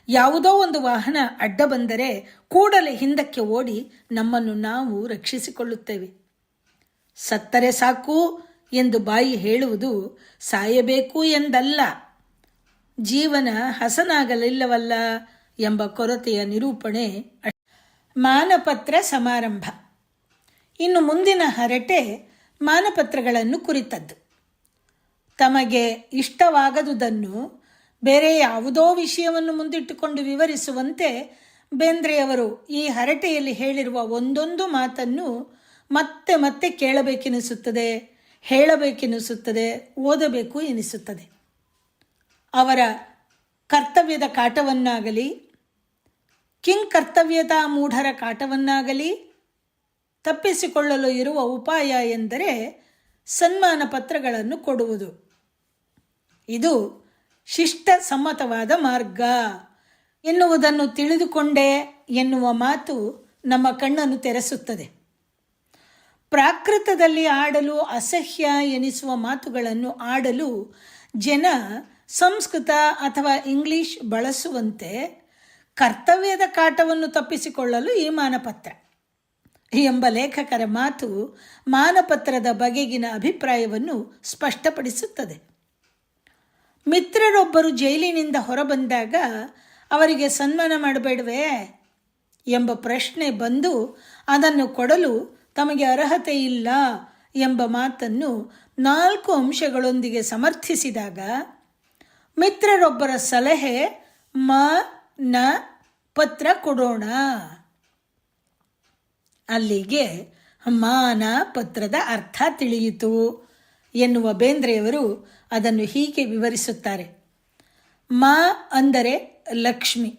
ಯಾವುದೋ ಒಂದು ವಾಹನ ಅಡ್ಡ ಬಂದರೆ ಕೂಡಲೇ ಹಿಂದಕ್ಕೆ ಓಡಿ ನಮ್ಮನ್ನು ನಾವು ರಕ್ಷಿಸಿಕೊಳ್ಳುತ್ತೇವೆ. ಸತ್ತರೆ ಸಾಕು ಎಂದು ಬಾಯಿ ಹೇಳುವುದು ಸಾಯಬೇಕು ಎಂದಲ್ಲ, ಜೀವನ ಹಸನಾಗಲಿಲ್ಲವಲ್ಲ ಎಂಬ ಕೊರತೆಯ ನಿರೂಪಣೆ. ಮಾನಪತ್ರ ಸಮಾರಂಭ. ಇನ್ನು ಮುಂದಿನ ಹರಟೆ ಮಾನಪತ್ರಗಳನ್ನು ಕುರಿತದ್ದು. ತಮಗೆ ಇಷ್ಟವಾಗದುದನ್ನು ಬೇರೆ ಯಾವುದೋ ವಿಷಯವನ್ನು ಮುಂದಿಟ್ಟುಕೊಂಡು ವಿವರಿಸುವಂತೆ ಬೇಂದ್ರೆಯವರು ಈ ಹರಟೆಯಲ್ಲಿ ಹೇಳಿರುವ ಒಂದೊಂದು ಮಾತನ್ನು ಮತ್ತೆ ಮತ್ತೆ ಕೇಳಬೇಕೆನಿಸುತ್ತದೆ, ಹೇಳಬೇಕೆನಿಸುತ್ತದೆ, ಓದಬೇಕು ಎನಿಸುತ್ತದೆ. ಅವರ ಕರ್ತವ್ಯದ ಕಾಟವನ್ನಾಗಲಿ, ಕಿಂಕರ್ತವ್ಯತಾ ಮೂಢರ ಕಾಟವನ್ನಾಗಲಿ ತಪ್ಪಿಸಿಕೊಳ್ಳಲು ಇರುವ ಉಪಾಯ ಎಂದರೆ ಸನ್ಮಾನ ಪತ್ರಗಳನ್ನು ಕೊಡುವುದು. ಇದು ಶಿಷ್ಟ ಸಮ್ಮತವಾದ ಮಾರ್ಗ ಎನ್ನುವುದನ್ನು ತಿಳಿದುಕೊಂಡೆ ಎನ್ನುವ ಮಾತು ನಮ್ಮ ಕಣ್ಣನ್ನು ತೆರೆಸುತ್ತದೆ. ಪ್ರಾಕೃತದಲ್ಲಿ ಆಡಲು ಅಸಹ್ಯ ಎನಿಸುವ ಮಾತುಗಳನ್ನು ಆಡಲು ಜನ ಸಂಸ್ಕೃತ ಅಥವಾ ಇಂಗ್ಲಿಷ್ ಬಳಸುವಂತೆ ಕರ್ತವ್ಯದ ಕಾಟವನ್ನು ತಪ್ಪಿಸಿಕೊಳ್ಳಲು ಈ ಮಾನಪತ್ರ ಎಂಬ ಲೇಖಕರ ಮಾತು ಮಾನಪತ್ರದ ಬಗೆಗಿನ ಅಭಿಪ್ರಾಯವನ್ನು ಸ್ಪಷ್ಟಪಡಿಸುತ್ತದೆ. ಮಿತ್ರರೊಬ್ಬರು ಜೈಲಿನಿಂದ ಹೊರಬಂದಾಗ ಅವರಿಗೆ ಸನ್ಮಾನ ಮಾಡಬೇಡವೇ ಎಂಬ ಪ್ರಶ್ನೆ ಬಂದು ಅದನ್ನು ಕೊಡಲು ತಮಗೆ ಅರ್ಹತೆ ಇಲ್ಲ ಎಂಬ ಮಾತನ್ನು 4 ಅಂಶಗಳೊಂದಿಗೆ ಸಮರ್ಥಿಸಿದಾಗ ಮಿತ್ರರೊಬ್ಬರ ಸಲಹೆ ನ ಪತ್ರ ಕೊಡೋಣ. ಅಲ್ಲಿಗೆ ಮಾನ ಪತ್ರದ ಅರ್ಥ ತಿಳಿಯಿತು ಎನ್ನುವ ಬೇಂದ್ರೆಯವರು ಅದನ್ನು ಹೀಗೆ ವಿವರಿಸುತ್ತಾರೆ. ಮಾ ಅಂದರೆ ಲಕ್ಷ್ಮಿ,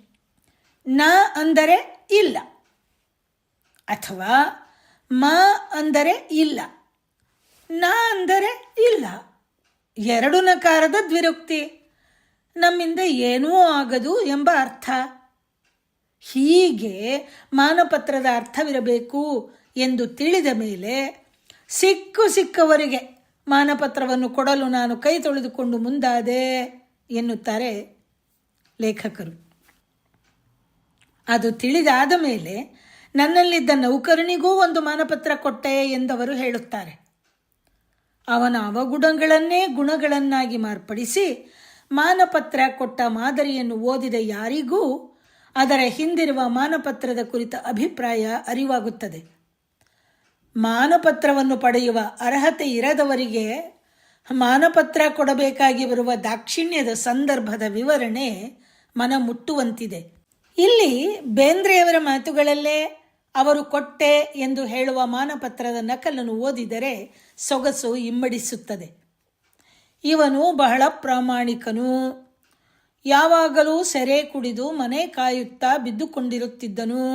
ನ ಅಂದರೆ ಇಲ್ಲ, ಅಥವಾ ಮಾ ಅಂದರೆ ಇಲ್ಲ, ನ ಅಂದರೆ ಇಲ್ಲ. 2 ನಕಾರದ ದ್ವಿರುಕ್ತಿ, ನಮ್ಮಿಂದ ಏನೂ ಆಗದು ಎಂಬ ಅರ್ಥ. ಹೀಗೆ ಮಾನಪತ್ರದ ಅರ್ಥವಿರಬೇಕು ಎಂದು ತಿಳಿದ ಮೇಲೆ ಸಿಕ್ಕವರಿಗೆ ಮಾನಪತ್ರವನ್ನು ಕೊಡಲು ನಾನು ಕೈ ತೊಳೆದುಕೊಂಡು ಮುಂದಾದೆ ಎನ್ನುತ್ತಾರೆ ಲೇಖಕರು. ಅದು ತಿಳಿದಾದ ಮೇಲೆ ನನ್ನಲ್ಲಿದ್ದ ನೌಕರನಿಗೂ ಒಂದು ಮಾನಪತ್ರ ಕೊಟ್ಟೆ ಎಂದವರು ಹೇಳುತ್ತಾರೆ. ಅವನ ಅವಗುಣಗಳನ್ನೇ ಗುಣಗಳನ್ನಾಗಿ ಮಾರ್ಪಡಿಸಿ ಮಾನಪತ್ರ ಕೊಟ್ಟ ಮಾದರಿಯನ್ನು ಓದಿದ ಯಾರಿಗೂ ಅದರ ಹಿಂದಿರುವ ಮಾನಪತ್ರದ ಕುರಿತ ಅಭಿಪ್ರಾಯ ಅರಿವಾಗುತ್ತದೆ. ಮಾನಪತ್ರವನ್ನು ಪಡೆಯುವ ಅರ್ಹತೆ ಇರದವರಿಗೆ ಮಾನಪತ್ರ ಕೊಡಬೇಕಾಗಿ ಬರುವ ದಾಕ್ಷಿಣ್ಯದ ಸಂದರ್ಭದ ವಿವರಣೆ ಮನ ಮುಟ್ಟುವಂತಿದೆ. ಇಲ್ಲಿ ಬೇಂದ್ರೆಯವರ ಮಾತುಗಳಲ್ಲೇ ಅವರು ಕೊಟ್ಟೆ ಎಂದು ಹೇಳುವ ಮಾನಪತ್ರದ ನಕಲನ್ನು ಓದಿದರೆ ಸೊಗಸು ಇಮ್ಮಡಿಸುತ್ತದೆ. ಇವನು ಬಹಳ ಪ್ರಾಮಾಣಿಕನು, ಯಾವಾಗಲೂ ಸೆರೆ ಕುಡಿದು ಮನೆ ಕಾಯುತ್ತಾ ಬಿದ್ದುಕೊಂಡಿರುತ್ತಿದ್ದನು.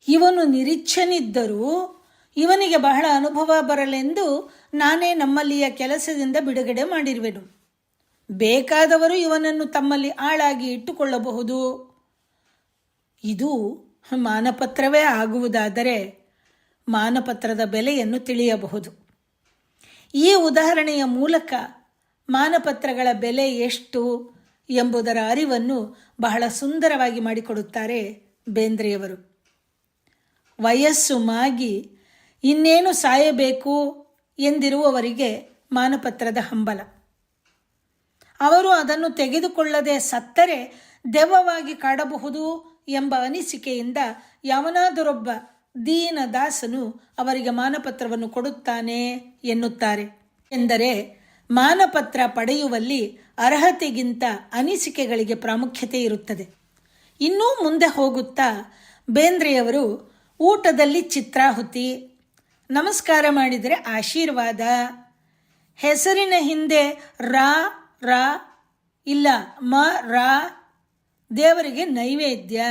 ಇವನು ನಿರೀಕ್ಷನಿದ್ದರೂ ಇವನಿಗೆ ಬಹಳ ಅನುಭವ ಬರಲೆಂದು ನಾನೇ ನಮ್ಮಲ್ಲಿಯ ಕೆಲಸದಿಂದ ಬಿಡುಗಡೆ ಮಾಡಿರುವೆನು. ಬೇಕಾದವರು ಇವನನ್ನು ತಮ್ಮಲ್ಲಿ ಆಳಾಗಿ ಇಟ್ಟುಕೊಳ್ಳಬಹುದು. ಇದು ಮಾನಪತ್ರವೇ ಆಗುವುದಾದರೆ ಮಾನಪತ್ರದ ಬೆಲೆಯನ್ನು ತಿಳಿಯಬಹುದು. ಈ ಉದಾಹರಣೆಯ ಮೂಲಕ ಮಾನಪತ್ರಗಳ ಬೆಲೆ ಎಷ್ಟು ಎಂಬುದರ ಅರಿವನ್ನು ಬಹಳ ಸುಂದರವಾಗಿ ಮಾಡಿಕೊಡುತ್ತಾರೆ ಬೇಂದ್ರೆಯವರು. ವಯಸ್ಸು ಮಾಗಿ ಇನ್ನೇನು ಸಾಯಬೇಕು ಎಂದಿರುವವರಿಗೆ ಮಾನಪತ್ರದ ಹಂಬಲ. ಅವರು ಅದನ್ನು ತೆಗೆದುಕೊಳ್ಳದೆ ಸತ್ತರೆ ದೆವ್ವವಾಗಿ ಕಾಡಬಹುದು ಎಂಬ ಅನಿಸಿಕೆಯಿಂದ ಯಾವನಾದರೊಬ್ಬ ದೀನ ದಾಸನು ಅವರಿಗೆ ಮಾನಪತ್ರವನ್ನು ಕೊಡುತ್ತಾನೆ ಎನ್ನುತ್ತಾರೆ. ಎಂದರೆ ಮಾನಪತ್ರ ಪಡೆಯುವಲ್ಲಿ ಅರ್ಹತೆಗಿಂತ ಅನಿಸಿಕೆಗಳಿಗೆ ಪ್ರಾಮುಖ್ಯತೆ ಇರುತ್ತದೆ. ಇನ್ನೂ ಮುಂದೆ ಹೋಗುತ್ತಾ ಬೇಂದ್ರೆಯವರು ಊಟದಲ್ಲಿ ಚಿತ್ರಾಹುತಿ, ನಮಸ್ಕಾರ ಮಾಡಿದರೆ ಆಶೀರ್ವಾದ, ಹೆಸರಿನ ಹಿಂದೆ ರಾ ಇಲ್ಲ ರಾ, ದೇವರಿಗೆ ನೈವೇದ್ಯ,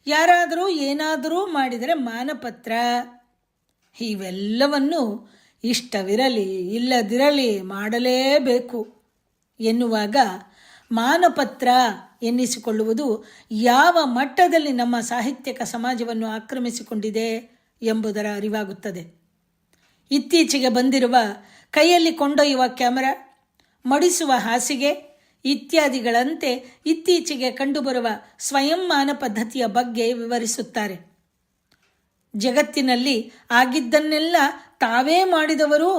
ಯಾರಾದರೂ ಏನಾದರೂ ಮಾಡಿದರೆ ಮಾನಪತ್ರ, ಇವೆಲ್ಲವನ್ನು ಇಷ್ಟವಿರಲಿ ಇಲ್ಲದಿರಲಿ ಮಾಡಲೇಬೇಕು ಎನ್ನುವಾಗ ಮಾನಪತ್ರ ಎನ್ನಿಸಿಕೊಳ್ಳುವುದು ಯಾವ ಮಟ್ಟದಲ್ಲಿ ನಮ್ಮ ಸಾಹಿತ್ಯಕ ಸಮಾಜವನ್ನು ಆಕ್ರಮಿಸಿಕೊಂಡಿದೆ ಎಂಬುದರ ಅರಿವಾಗುತ್ತದೆ. ಇತ್ತೀಚೆಗೆ ಬಂದಿರುವ ಕೈಯಲ್ಲಿ ಕೊಂಡೊಯ್ಯುವ ಕ್ಯಾಮರಾ, ಮಡಿಸುವ ಹಾಸಿಗೆ ಇತ್ಯಾದಿಗಳಂತೆ ಇತ್ತೀಚೆಗೆ ಕಂಡುಬರುವ ಸ್ವಯಂಮಾನ ಪದ್ಧತಿಯ ಬಗ್ಗೆ ವಿವರಿಸುತ್ತಾರೆ. ಜಗತ್ತಿನಲ್ಲಿ ಆಗಿದ್ದನ್ನೆಲ್ಲ ತಾವೇ ಮಾಡಿದವರು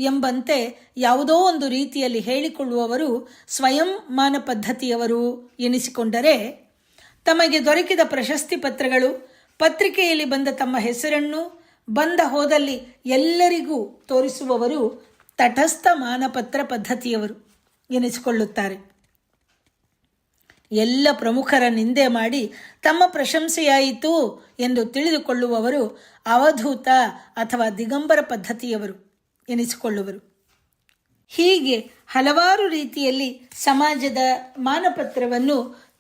ಎಂಬಂತೆ ಯಾವುದೋ ಒಂದು ರೀತಿಯಲ್ಲಿ ಹೇಳಿಕೊಳ್ಳುವವರು ಸ್ವಯಂ ಮಾನ ಪದ್ಧತಿಯವರು ಎನಿಸಿಕೊಂಡರೆ, ತಮಗೆ ದೊರಕಿದ ಪ್ರಶಸ್ತಿ ಪತ್ರಗಳು, ಪತ್ರಿಕೆಯಲ್ಲಿ ಬಂದ ತಮ್ಮ ಹೆಸರನ್ನು ಬಂದ ಹೋದಲ್ಲಿ ಎಲ್ಲರಿಗೂ ತೋರಿಸುವವರು ತಟಸ್ಥ ಮಾನಪತ್ರ ಪದ್ಧತಿಯವರು ಎನಿಸಿಕೊಳ್ಳುತ್ತಾರೆ. ಎಲ್ಲ ಪ್ರಮುಖರ ನಿಂದೆ ಮಾಡಿ ತಮ್ಮ ಪ್ರಶಂಸೆಯಾಯಿತು ಎಂದು ತಿಳಿದುಕೊಳ್ಳುವವರು ಅವಧೂತ ಅಥವಾ ದಿಗಂಬರ ಪದ್ಧತಿಯವರು ಎನಿಸಿಕೊಳ್ಳುವರು. ಹೀಗೆ ಹಲವಾರು ರೀತಿಯಲ್ಲಿ ಸಮಾಜದ ಮಾನಪತ್ರವನ್ನು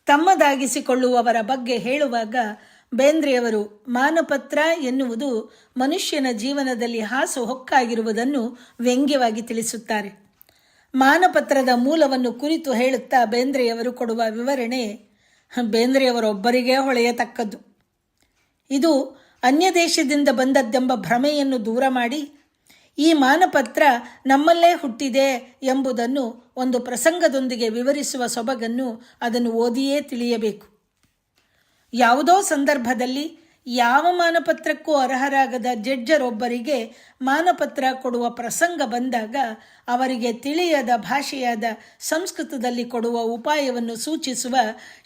ತಮ್ಮದಾಗಿಸಿಕೊಳ್ಳುವವರ ಬಗ್ಗೆ ಹೇಳುವಾಗ ಬೇಂದ್ರೆಯವರು ಮಾನಪತ್ರ ಎನ್ನುವುದು ಮನುಷ್ಯನ ಜೀವನದಲ್ಲಿ ಹಾಸು ಹೊಕ್ಕಾಗಿರುವುದನ್ನು ವ್ಯಂಗ್ಯವಾಗಿ ತಿಳಿಸುತ್ತಾರೆ. ಮಾನಪತ್ರದ ಮೂಲವನ್ನು ಕುರಿತು ಹೇಳುತ್ತಾ ಬೇಂದ್ರೆಯವರು ಕೊಡುವ ವಿವರಣೆ ಬೇಂದ್ರೆಯವರೊಬ್ಬರಿಗೇ ಹೊಳೆಯತಕ್ಕದ್ದು. ಇದು ಅನ್ಯ ದೇಶದಿಂದ ಬಂದದ್ದೆಂಬ ಭ್ರಮೆಯನ್ನು ದೂರ ಮಾಡಿ ಈ ಮಾನಪತ್ರ ನಮ್ಮಲ್ಲೇ ಹುಟ್ಟಿದೆ ಎಂಬುದನ್ನು ಒಂದು ಪ್ರಸಂಗದೊಂದಿಗೆ ವಿವರಿಸುವ ಸೊಬಗನ್ನು ಅದನ್ನು ಓದಿಯೇ ತಿಳಿಯಬೇಕು. ಯಾವುದೋ ಸಂದರ್ಭದಲ್ಲಿ ಯಾವ ಮಾನಪತ್ರಕ್ಕೂ ಅರ್ಹರಾಗದ ಜಡ್ಜರೊಬ್ಬರಿಗೆ ಮಾನಪತ್ರ ಕೊಡುವ ಪ್ರಸಂಗ ಬಂದಾಗ ಅವರಿಗೆ ತಿಳಿಯದ ಭಾಷೆಯಾದ ಸಂಸ್ಕೃತದಲ್ಲಿ ಕೊಡುವ ಉಪಾಯವನ್ನು ಸೂಚಿಸುವ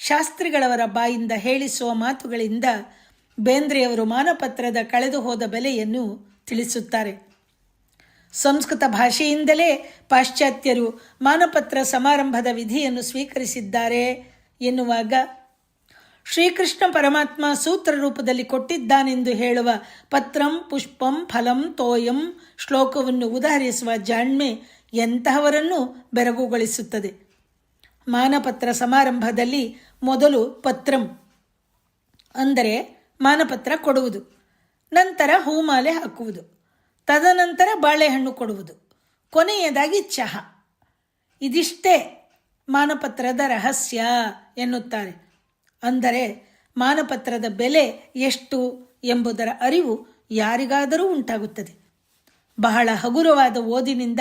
ಶಾಸ್ತ್ರಿಗಳವರ ಬಾಯಿಂದ ಹೇಳಿಸುವ ಮಾತುಗಳಿಂದ ಬೇಂದ್ರೆಯವರು ಮಾನಪತ್ರದ ಕಳೆದು ಹೋದ ಬೆಲೆಯನ್ನು ತಿಳಿಸುತ್ತಾರೆ. ಸಂಸ್ಕೃತ ಭಾಷೆಯಿಂದಲೇ ಪಾಶ್ಚಾತ್ಯರು ಮಾನಪತ್ರ ಸಮಾರಂಭದ ವಿಧಿಯನ್ನು ಸ್ವೀಕರಿಸಿದ್ದಾರೆ ಎನ್ನುವಾಗ ಶ್ರೀಕೃಷ್ಣ ಪರಮಾತ್ಮ ಸೂತ್ರ ರೂಪದಲ್ಲಿ ಕೊಟ್ಟಿದ್ದಾನೆಂದು ಹೇಳುವ ಪತ್ರಂ ಪುಷ್ಪಂ ಫಲಂ ತೋಯಂ ಶ್ಲೋಕವನ್ನು ಉದಾಹರಿಸುವ ಜಾಣ್ಮೆ ಎಂತಹವರನ್ನು ಬೆರಗುಗೊಳಿಸುತ್ತದೆ. ಮಾನಪತ್ರ ಸಮಾರಂಭದಲ್ಲಿ ಮೊದಲು ಪತ್ರಂ ಅಂದರೆ ಮಾನಪತ್ರ ಕೊಡುವುದು, ನಂತರ ಹೂಮಾಲೆ ಹಾಕುವುದು, ತದನಂತರ ಬಾಳೆಹಣ್ಣು ಕೊಡುವುದು, ಕೊನೆಯದಾಗಿ ಚಹಾ. ಇದಿಷ್ಟೇ ಮಾನಪತ್ರದ ರಹಸ್ಯ ಎನ್ನುತ್ತಾರೆ. ಅಂದರೆ ಮಾನಪತ್ರದ ಬೆಲೆ ಎಷ್ಟು ಎಂಬುದರ ಅರಿವು ಯಾರಿಗಾದರೂ ಉಂಟಾಗುತ್ತದೆ. ಬಹಳ ಹಗುರವಾದ ಓದಿನಿಂದ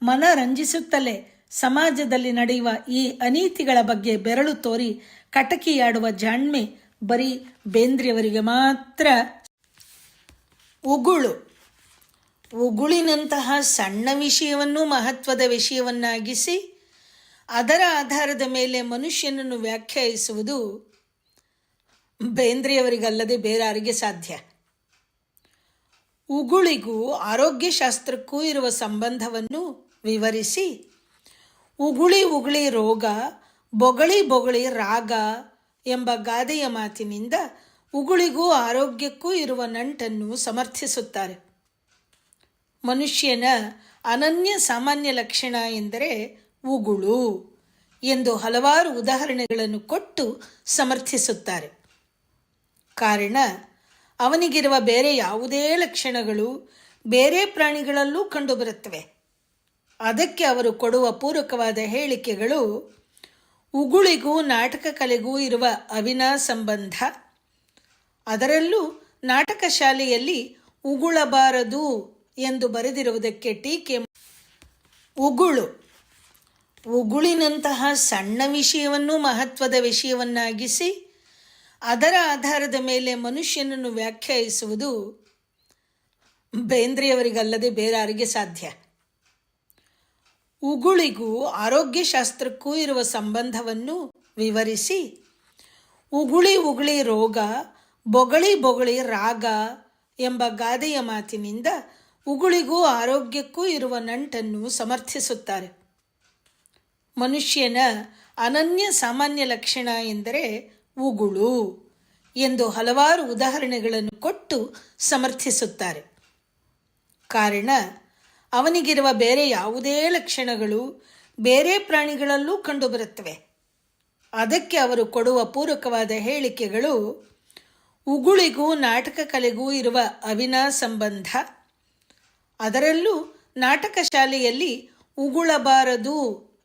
ಮನ ರಂಜಿಸುತ್ತಲೇ ಸಮಾಜದಲ್ಲಿ ನಡೆಯುವ ಈ ಅನೀತಿಗಳ ಬಗ್ಗೆ ಬೆರಳು ತೋರಿ ಕಟಕಿಯಾಡುವ ಜಾಣ್ಮೆ ಬರೀ ಬೇಂದ್ರೆಯವರಿಗೆ ಮಾತ್ರ. ಉಗುಳಿನಂತಹ ಸಣ್ಣ ವಿಷಯವನ್ನು ಮಹತ್ವದ ವಿಷಯವನ್ನಾಗಿಸಿ ಅದರ ಆಧಾರದ ಮೇಲೆ ಮನುಷ್ಯನನ್ನು ವ್ಯಾಖ್ಯಾನಿಸುವುದು ಬೇಂದ್ರೆಯವರಿಗಲ್ಲದೆ ಬೇರಾರಿಗೆ ಸಾಧ್ಯ. ಉಗುಳಿಗೂ ಆರೋಗ್ಯಶಾಸ್ತ್ರಕ್ಕೂ ಇರುವ ಸಂಬಂಧವನ್ನು ವಿವರಿಸಿ ಉಗುಳಿ ಉಗುಳಿ ರೋಗ, ಬೊಗಳಿ ಬೊಗಳಿ ರಾಗ ಎಂಬ ಗಾದೆಯ ಮಾತಿನಿಂದ ಉಗುಳಿಗೂ ಆರೋಗ್ಯಕ್ಕೂ ಇರುವ ನಂಟನ್ನು ಸಮರ್ಥಿಸುತ್ತಾರೆ. ಮನುಷ್ಯನ ಅನನ್ಯ ಸಾಮಾನ್ಯ ಲಕ್ಷಣ ಎಂದರೆ ಉಗುಳು ಎಂದು ಹಲವಾರು ಉದಾಹರಣೆಗಳನ್ನು ಕೊಟ್ಟು ಸಮರ್ಥಿಸುತ್ತಾರೆ. ಕಾರಣ, ಅವನಿಗಿರುವ ಬೇರೆ ಯಾವುದೇ ಲಕ್ಷಣಗಳು ಬೇರೆ ಪ್ರಾಣಿಗಳಲ್ಲೂ ಕಂಡುಬರುತ್ತವೆ. ಅದಕ್ಕೆ ಅವರು ಕೊಡುವ ಪೂರಕವಾದ ಹೇಳಿಕೆಗಳು ಉಗುಳಿಗೂ ನಾಟಕ ಕಲೆಗೂ ಇರುವ ಅವಿನಾಭಾವ ಸಂಬಂಧ. ಅದರಲ್ಲೂ ನಾಟಕ ಶಾಲೆಯಲ್ಲಿ ಉಗುಳಬಾರದು ಎಂದು ಬರೆದಿರುವುದಕ್ಕೆ ಟೀಕೆ. ಉಗುಳಿನಂತಹ ಸಣ್ಣ ವಿಷಯವನ್ನು ಮಹತ್ವದ ವಿಷಯವನ್ನಾಗಿಸಿ ಅದರ ಆಧಾರದ ಮೇಲೆ ಮನುಷ್ಯನನ್ನು ವ್ಯಾಖ್ಯಾನಿಸುವುದು ಬೇಂದ್ರೆಯವರಿಗಲ್ಲದೆ ಬೇರಾರಿಗೆ ಸಾಧ್ಯ. ಉಗುಳಿಗೂ ಆರೋಗ್ಯಶಾಸ್ತ್ರಕ್ಕೂ ಇರುವ ಸಂಬಂಧವನ್ನು ವಿವರಿಸಿ ಉಗುಳಿ ಉಗುಳಿ ರೋಗ, ಬೊಗಳಿ ಬೊಗಳಿ ರಾಗ ಎಂಬ ಗಾದೆಯ ಮಾತಿನಿಂದ ಉಗುಳಿಗೂ ಆರೋಗ್ಯಕ್ಕೂ ಇರುವ ನಂಟನ್ನು ಸಮರ್ಥಿಸುತ್ತಾರೆ. ಮನುಷ್ಯನ ಅನನ್ಯ ಸಾಮಾನ್ಯ ಲಕ್ಷಣ ಎಂದರೆ ಉಗುಳು ಎಂದು ಹಲವಾರು ಉದಾಹರಣೆಗಳನ್ನು ಕೊಟ್ಟು ಸಮರ್ಥಿಸುತ್ತಾರೆ. ಕಾರಣ, ಅವನಿಗಿರುವ ಬೇರೆ ಯಾವುದೇ ಲಕ್ಷಣಗಳು ಬೇರೆ ಪ್ರಾಣಿಗಳಲ್ಲೂ ಕಂಡುಬರುತ್ತವೆ. ಅದಕ್ಕೆ ಅವರು ಕೊಡುವ ಪೂರಕವಾದ ಹೇಳಿಕೆಗಳು ಉಗುಳಿಗೂ ನಾಟಕ ಕಲೆಗೂ ಇರುವ ಅವಿನಾಭಾವ ಸಂಬಂಧ. ಅದರಲ್ಲೂ ನಾಟಕ ಶಾಲೆಯಲ್ಲಿ ಉಗುಳಬಾರದು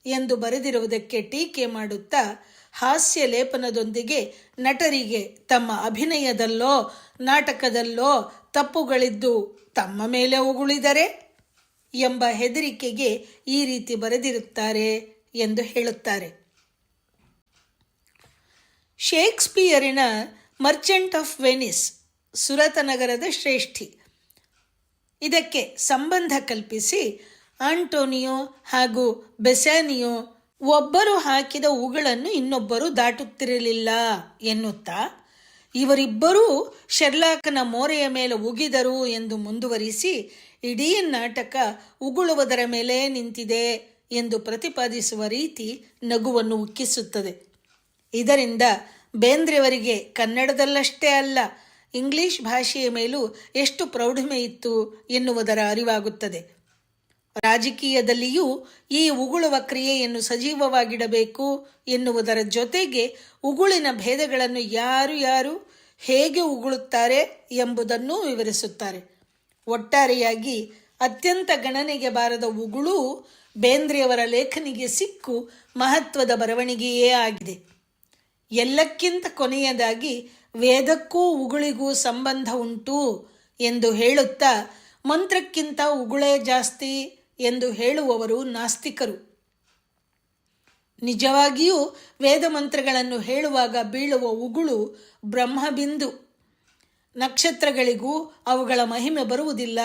ಎಂದು ಬರೆದಿರುವುದಕ್ಕೆ ಟೀಕೆ ಮಾಡುತ್ತಾ ಹಾಸ್ಯ ಲೇಪನದೊಂದಿಗೆ ನಟರಿಗೆ ತಮ್ಮ ಅಭಿನಯದಲ್ಲೋ ನಾಟಕದಲ್ಲೋ ತಪ್ಪುಗಳಿದ್ದು ತಮ್ಮ ಮೇಲೆ ಉಗುಳಿದರೆ ಎಂಬ ಹೆದರಿಕೆಗೆ ಈ ರೀತಿ ಬರೆದಿರುತ್ತಾರೆ ಎಂದು ಹೇಳುತ್ತಾರೆ. ಶೇಕ್ಸ್ಪಿಯರಿನ ಮರ್ಚೆಂಟ್ ಆಫ್ ವೆನಿಸ್ ಸುರತನಗರದ ಶ್ರೇಷ್ಠಿ ಇದಕ್ಕೆ ಸಂಬಂಧ ಕಲ್ಪಿಸಿ ಆಂಟೋನಿಯೋ ಹಾಗೂ ಬೆಸಾನಿಯೋ ಒಬ್ಬರು ಹಾಕಿದ ಉಗುಳನ್ನು ಇನ್ನೊಬ್ಬರು ದಾಟುತ್ತಿರಲಿಲ್ಲ ಎನ್ನುತ್ತಾ ಇವರಿಬ್ಬರೂ ಶೆರ್ಲಾಕನ ಮೋರೆಯ ಮೇಲೆ ಉಗಿದರು ಎಂದು ಮುಂದುವರಿಸಿ ಇಡೀ ನಾಟಕ ಉಗುಳುವುದರ ಮೇಲೆ ನಿಂತಿದೆ ಎಂದು ಪ್ರತಿಪಾದಿಸುವ ರೀತಿ ನಗುವನ್ನು ಉಕ್ಕಿಸುತ್ತದೆ. ಇದರಿಂದ ಬೇಂದ್ರೆಯವರಿಗೆ ಕನ್ನಡದಲ್ಲಷ್ಟೇ ಅಲ್ಲ, ಇಂಗ್ಲಿಷ್ ಭಾಷೆಯ ಮೇಲೂ ಎಷ್ಟು ಪ್ರೌಢಿಮೆ ಇತ್ತು ಎನ್ನುವುದರ ಅರಿವಾಗುತ್ತದೆ. ರಾಜಕೀಯದಲ್ಲಿಯೂ ಈ ಉಗುಳುವ ಕ್ರಿಯೆಯನ್ನು ಸಜೀವವಾಗಿಡಬೇಕು ಎನ್ನುವುದರ ಜೊತೆಗೆ ಉಗುಳಿನ ಭೇದಗಳನ್ನು ಯಾರು ಹೇಗೆ ಉಗುಳುತ್ತಾರೆ ಎಂಬುದನ್ನೂ ವಿವರಿಸುತ್ತಾರೆ. ಒಟ್ಟಾರೆಯಾಗಿ ಅತ್ಯಂತ ಗಣನೆಗೆ ಬಾರದ ಉಗುಳು ಬೇಂದ್ರೆಯವರ ಲೇಖನಿಗೆ ಸಿಕ್ಕು ಮಹತ್ವದ ಬರವಣಿಗೆಯೇ ಆಗಿದೆ. ಎಲ್ಲಕ್ಕಿಂತ ಕೊನೆಯದಾಗಿ ವೇದಕ್ಕೂ ಉಗುಳಿಗೂ ಸಂಬಂಧ ಉಂಟು ಎಂದು ಹೇಳುತ್ತಾ ಮಂತ್ರಕ್ಕಿಂತ ಉಗುಳೇ ಜಾಸ್ತಿ ಎಂದು ಹೇಳುವವರು ನಾಸ್ತಿಕರು. ನಿಜವಾಗಿಯೂ ವೇದ ಮಂತ್ರಗಳನ್ನು ಹೇಳುವಾಗ ಬೀಳುವ ಉಗುಳು ಬ್ರಹ್ಮಬಿಂದು. ನಕ್ಷತ್ರಗಳಿಗೂ ಅವುಗಳ ಮಹಿಮೆ ಬರುವುದಿಲ್ಲ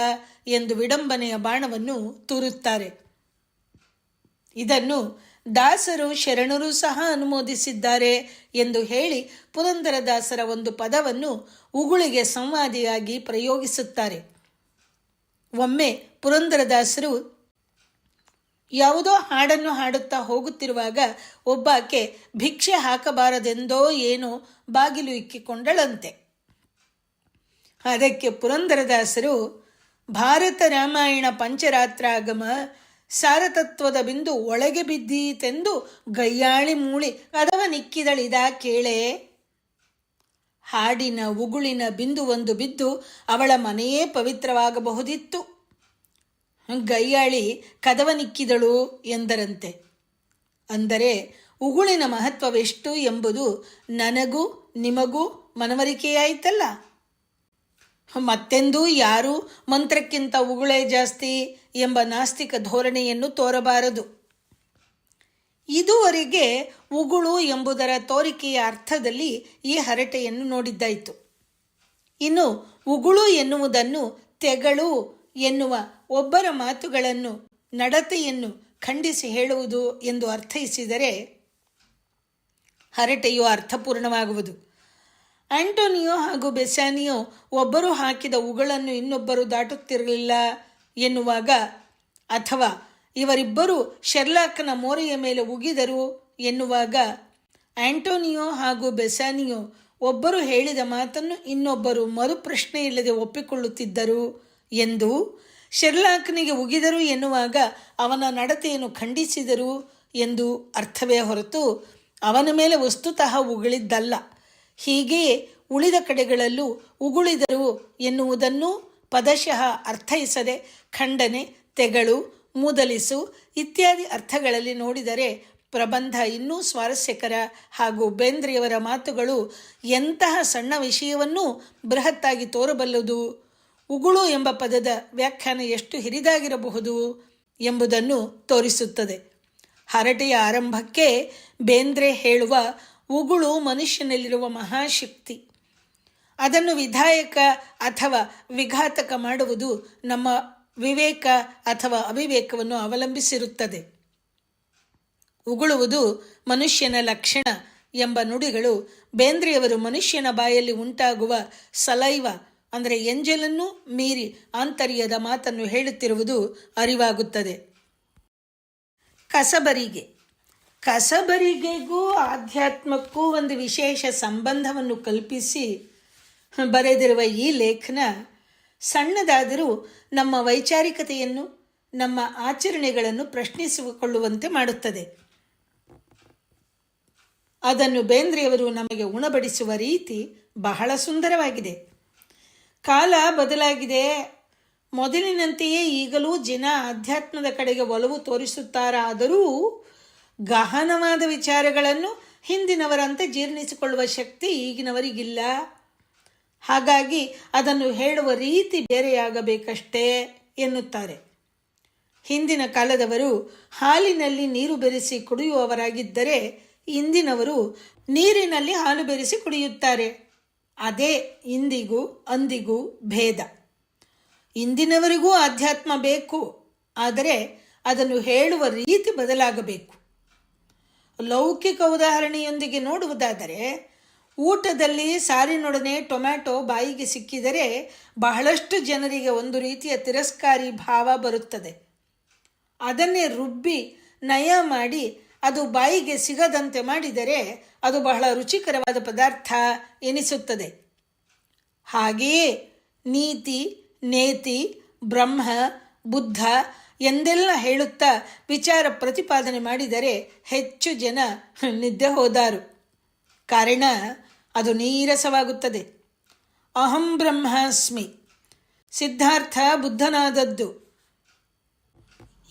ಎಂದು ವಿಡಂಬನೆಯ ಬಾಣವನ್ನು ತೂರುತ್ತಾರೆ. ಇದನ್ನು ದಾಸರು ಶರಣರು ಸಹ ಅನುಮೋದಿಸಿದ್ದಾರೆ ಎಂದು ಹೇಳಿ ಪುರಂದರದಾಸರ ಒಂದು ಪದವನ್ನು ಉಗುಳಿಗೆ ಸಂವಾದಿಯಾಗಿ ಪ್ರಯೋಗಿಸುತ್ತಾರೆ. ಒಮ್ಮೆ ಪುರಂದರದಾಸರು ಯಾವುದೋ ಹಾಡನ್ನು ಹಾಡುತ್ತಾ ಹೋಗುತ್ತಿರುವಾಗ ಒಬ್ಬಾಕೆ ಭಿಕ್ಷೆ ಹಾಕಬಾರದೆಂದೋ ಏನೋ ಬಾಗಿಲು ಇಕ್ಕಿಕೊಂಡಳಂತೆ. ಅದಕ್ಕೆ ಪುರಂದರದಾಸರು ಭಾರತ ರಾಮಾಯಣ ಪಂಚರಾತ್ರಾಗಮ ಸಾರತತ್ವದ ಬಿಂದು ಒಳಗೆ ಬಿದ್ದೀತೆಂದು ಗಯ್ಯಾಳಿ ಮೂಳಿ ಕದವ ನಿಕ್ಕಿದಳಿದಾ ಕೇಳೆ. ಹಾಡಿನ ಉಗುಳಿನ ಬಿಂದು ಒಂದು ಬಿದ್ದು ಅವಳ ಮನೆಯೇ ಪವಿತ್ರವಾಗಬಹುದಿತ್ತು. ಗಯ್ಯಾಳಿ ಕದವ ನಿಕ್ಕಿದಳು ಎಂದರಂತೆ. ಅಂದರೆ ಉಗುಳಿನ ಮಹತ್ವವೆಷ್ಟು ಎಂಬುದು ನನಗೂ ನಿಮಗೂ ಮನವರಿಕೆಯಾಯಿತಲ್ಲ. ಮತ್ತೆಂದೂ ಯಾರೂ ಮಂತ್ರಕ್ಕಿಂತ ಉಗುಳೇ ಜಾಸ್ತಿ ಎಂಬ ನಾಸ್ತಿಕ ಧೋರಣೆಯನ್ನು ತೋರಬಾರದು. ಇದುವರೆಗೆ ಉಗುಳು ಎಂಬುದರ ತೋರಿಕೆಯ ಅರ್ಥದಲ್ಲಿ ಈ ಹರಟೆಯನ್ನು ನೋಡಿದ್ದಾಯಿತು. ಇನ್ನು ಉಗುಳು ಎನ್ನುವುದನ್ನು ತೆಗಳು ಎನ್ನುವ ಒಬ್ಬರ ಮಾತುಗಳನ್ನು ನಡತೆಯನ್ನು ಖಂಡಿಸಿ ಹೇಳುವುದು ಎಂದು ಅರ್ಥೈಸಿದರೆ ಹರಟೆಯು ಅರ್ಥಪೂರ್ಣವಾಗುವುದು. ಆಂಟೋನಿಯೋ ಹಾಗೂ ಬೆಸಾನಿಯೋ ಒಬ್ಬರು ಹಾಕಿದ ಉಗುಳನ್ನು ಇನ್ನೊಬ್ಬರು ದಾಟುತ್ತಿರಲಿಲ್ಲ ಎನ್ನುವಾಗ, ಅಥವಾ ಇವರಿಬ್ಬರು ಶೆರ್ಲಾಕನ ಮೋರೆಯ ಮೇಲೆ ಉಗಿದರು ಎನ್ನುವಾಗ, ಆಂಟೋನಿಯೋ ಹಾಗೂ ಬೆಸಾನಿಯೋ ಒಬ್ಬರು ಹೇಳಿದ ಮಾತನ್ನು ಇನ್ನೊಬ್ಬರು ಮರುಪ್ರಶ್ನೆ ಇಲ್ಲದೆ ಒಪ್ಪಿಕೊಳ್ಳುತ್ತಿದ್ದರು ಎಂದು, ಶೆರ್ಲಾಕನಿಗೆ ಉಗಿದರು ಎನ್ನುವಾಗ ಅವನ ನಡತೆಯನ್ನು ಖಂಡಿಸಿದರು ಎಂದು ಅರ್ಥವೇ ಹೊರತು ಅವನ ಮೇಲೆ ವಸ್ತುತಃ ಉಗುಳಿದ್ದಲ್ಲ. ಹೀಗೆಯೇ ಉಳಿದ ಕಡೆಗಳಲ್ಲೂ ಉಗುಳಿದರು ಎನ್ನುವುದನ್ನು ಪದಶಃ ಅರ್ಥೈಸದೆ ಖಂಡನೆ, ತೆಗಳು, ಮೂದಲಿಸು ಇತ್ಯಾದಿ ಅರ್ಥಗಳಲ್ಲಿ ನೋಡಿದರೆ ಪ್ರಬಂಧ ಇನ್ನೂ ಸ್ವಾರಸ್ಯಕರ ಹಾಗೂ ಬೇಂದ್ರೆಯವರ ಮಾತುಗಳು ಎಂತಹ ಸಣ್ಣ ವಿಷಯವನ್ನೂ ಬೃಹತ್ತಾಗಿ ತೋರಬಲ್ಲದು, ಉಗುಳು ಎಂಬ ಪದದ ವ್ಯಾಖ್ಯಾನ ಎಷ್ಟು ಹಿರಿದಾಗಿರಬಹುದು ಎಂಬುದನ್ನು ತೋರಿಸುತ್ತದೆ. ಹರಟೆಯ ಆರಂಭಕ್ಕೆ ಬೇಂದ್ರೆ ಹೇಳುವ ಉಗುಳು ಮನುಷ್ಯನಲ್ಲಿರುವ ಮಹಾಶಕ್ತಿ, ಅದನ್ನು ವಿಧಾಯಕ ಅಥವಾ ವಿಘಾತಕ ಮಾಡುವುದು ನಮ್ಮ ವಿವೇಕ ಅಥವಾ ಅವಿವೇಕವನ್ನು ಅವಲಂಬಿಸಿರುತ್ತದೆ. ಉಗುಳುವುದು ಮನುಷ್ಯನ ಲಕ್ಷಣ ಎಂಬ ನುಡಿಗಳು ಬೇಂದ್ರೆಯವರು ಮನುಷ್ಯನ ಬಾಯಲ್ಲಿ ಉಂಟಾಗುವ ಸಲೈವ ಅಂದರೆ ಎಂಜಲನ್ನು ಮೀರಿ ಆಂತರ್ಯದ ಮಾತನ್ನು ಹೇಳುತ್ತಿರುವುದು ಅರಿವಾಗುತ್ತದೆ. ಕಸಬರಿಗೆಗೂ ಆಧ್ಯಾತ್ಮಕ್ಕೂ ಒಂದು ವಿಶೇಷ ಸಂಬಂಧವನ್ನು ಕಲ್ಪಿಸಿ ಬರೆದಿರುವ ಈ ಲೇಖನ ಸಣ್ಣದಾದರೂ ನಮ್ಮ ವೈಚಾರಿಕತೆಯನ್ನು, ನಮ್ಮ ಆಚರಣೆಗಳನ್ನು ಪ್ರಶ್ನಿಸಿಕೊಳ್ಳುವಂತೆ ಮಾಡುತ್ತದೆ. ಅದನ್ನು ಬೇಂದ್ರೆಯವರು ನಮಗೆ ಉಣಬಡಿಸುವ ರೀತಿ ಬಹಳ ಸುಂದರವಾಗಿದೆ. ಕಾಲ ಬದಲಾಗಿದೆ. ಮೊದಲಿನಂತೆಯೇ ಈಗಲೂ ಜನ ಆಧ್ಯಾತ್ಮದ ಕಡೆಗೆ ಒಲವು ತೋರಿಸುತ್ತಾರಾದರೂ ಗಹನವಾದ ವಿಚಾರಗಳನ್ನು ಹಿಂದಿನವರಂತೆ ಜೀರ್ಣಿಸಿಕೊಳ್ಳುವ ಶಕ್ತಿ ಈಗಿನವರಿಗಿಲ್ಲ. ಹಾಗಾಗಿ ಅದನ್ನು ಹೇಳುವ ರೀತಿ ಬೇರೆಯಾಗಬೇಕಷ್ಟೇ ಎನ್ನುತ್ತಾರೆ. ಹಿಂದಿನ ಕಾಲದವರು ಹಾಲಿನಲ್ಲಿ ನೀರು ಬೆರೆಸಿ ಕುಡಿಯುವವರಾಗಿದ್ದರೆ ಇಂದಿನವರು ನೀರಿನಲ್ಲಿ ಹಾಲು ಬೆರೆಸಿ ಕುಡಿಯುತ್ತಾರೆ. ಅದೇ ಇಂದಿಗೂ ಅಂದಿಗೂ ಭೇದ. ಇಂದಿನವರಿಗೂ ಆಧ್ಯಾತ್ಮ ಬೇಕು, ಆದರೆ ಅದನ್ನು ಹೇಳುವ ರೀತಿ ಬದಲಾಗಬೇಕು. ಲೌಕಿಕ ಉದಾಹರಣೆಯೊಂದಿಗೆ ನೋಡುವುದಾದರೆ, ಊಟದಲ್ಲಿ ಸಾರಿನೊಡನೆ ಟೊಮ್ಯಾಟೊ ಬಾಯಿಗೆ ಸಿಕ್ಕಿದರೆ ಬಹಳಷ್ಟು ಜನರಿಗೆ ಒಂದು ರೀತಿಯ ತಿರಸ್ಕಾರಿ ಭಾವ ಬರುತ್ತದೆ. ಅದನ್ನೇ ರುಬ್ಬಿ ನಯ ಮಾಡಿ ಅದು ಬಾಯಿಗೆ ಸಿಗದಂತೆ ಮಾಡಿದರೆ ಅದು ಬಹಳ ರುಚಿಕರವಾದ ಪದಾರ್ಥ ಎನಿಸುತ್ತದೆ. ಹಾಗೆಯೇ ನೀತಿ, ನೇತಿ, ಬ್ರಹ್ಮ, ಬುದ್ಧ ಎಂದೆಲ್ಲ ಹೇಳುತ್ತಾ ವಿಚಾರ ಪ್ರತಿಪಾದನೆ ಮಾಡಿದರೆ ಹೆಚ್ಚು ಜನ ನಿದ್ದೆ ಹೋದಾರು. ಕಾರಣ ಅದು ನೀರಸವಾಗುತ್ತದೆ. ಅಹಂ ಬ್ರಹ್ಮಾಸ್ಮಿ, ಸಿದ್ಧಾರ್ಥ ಬುದ್ಧನಾದದ್ದು,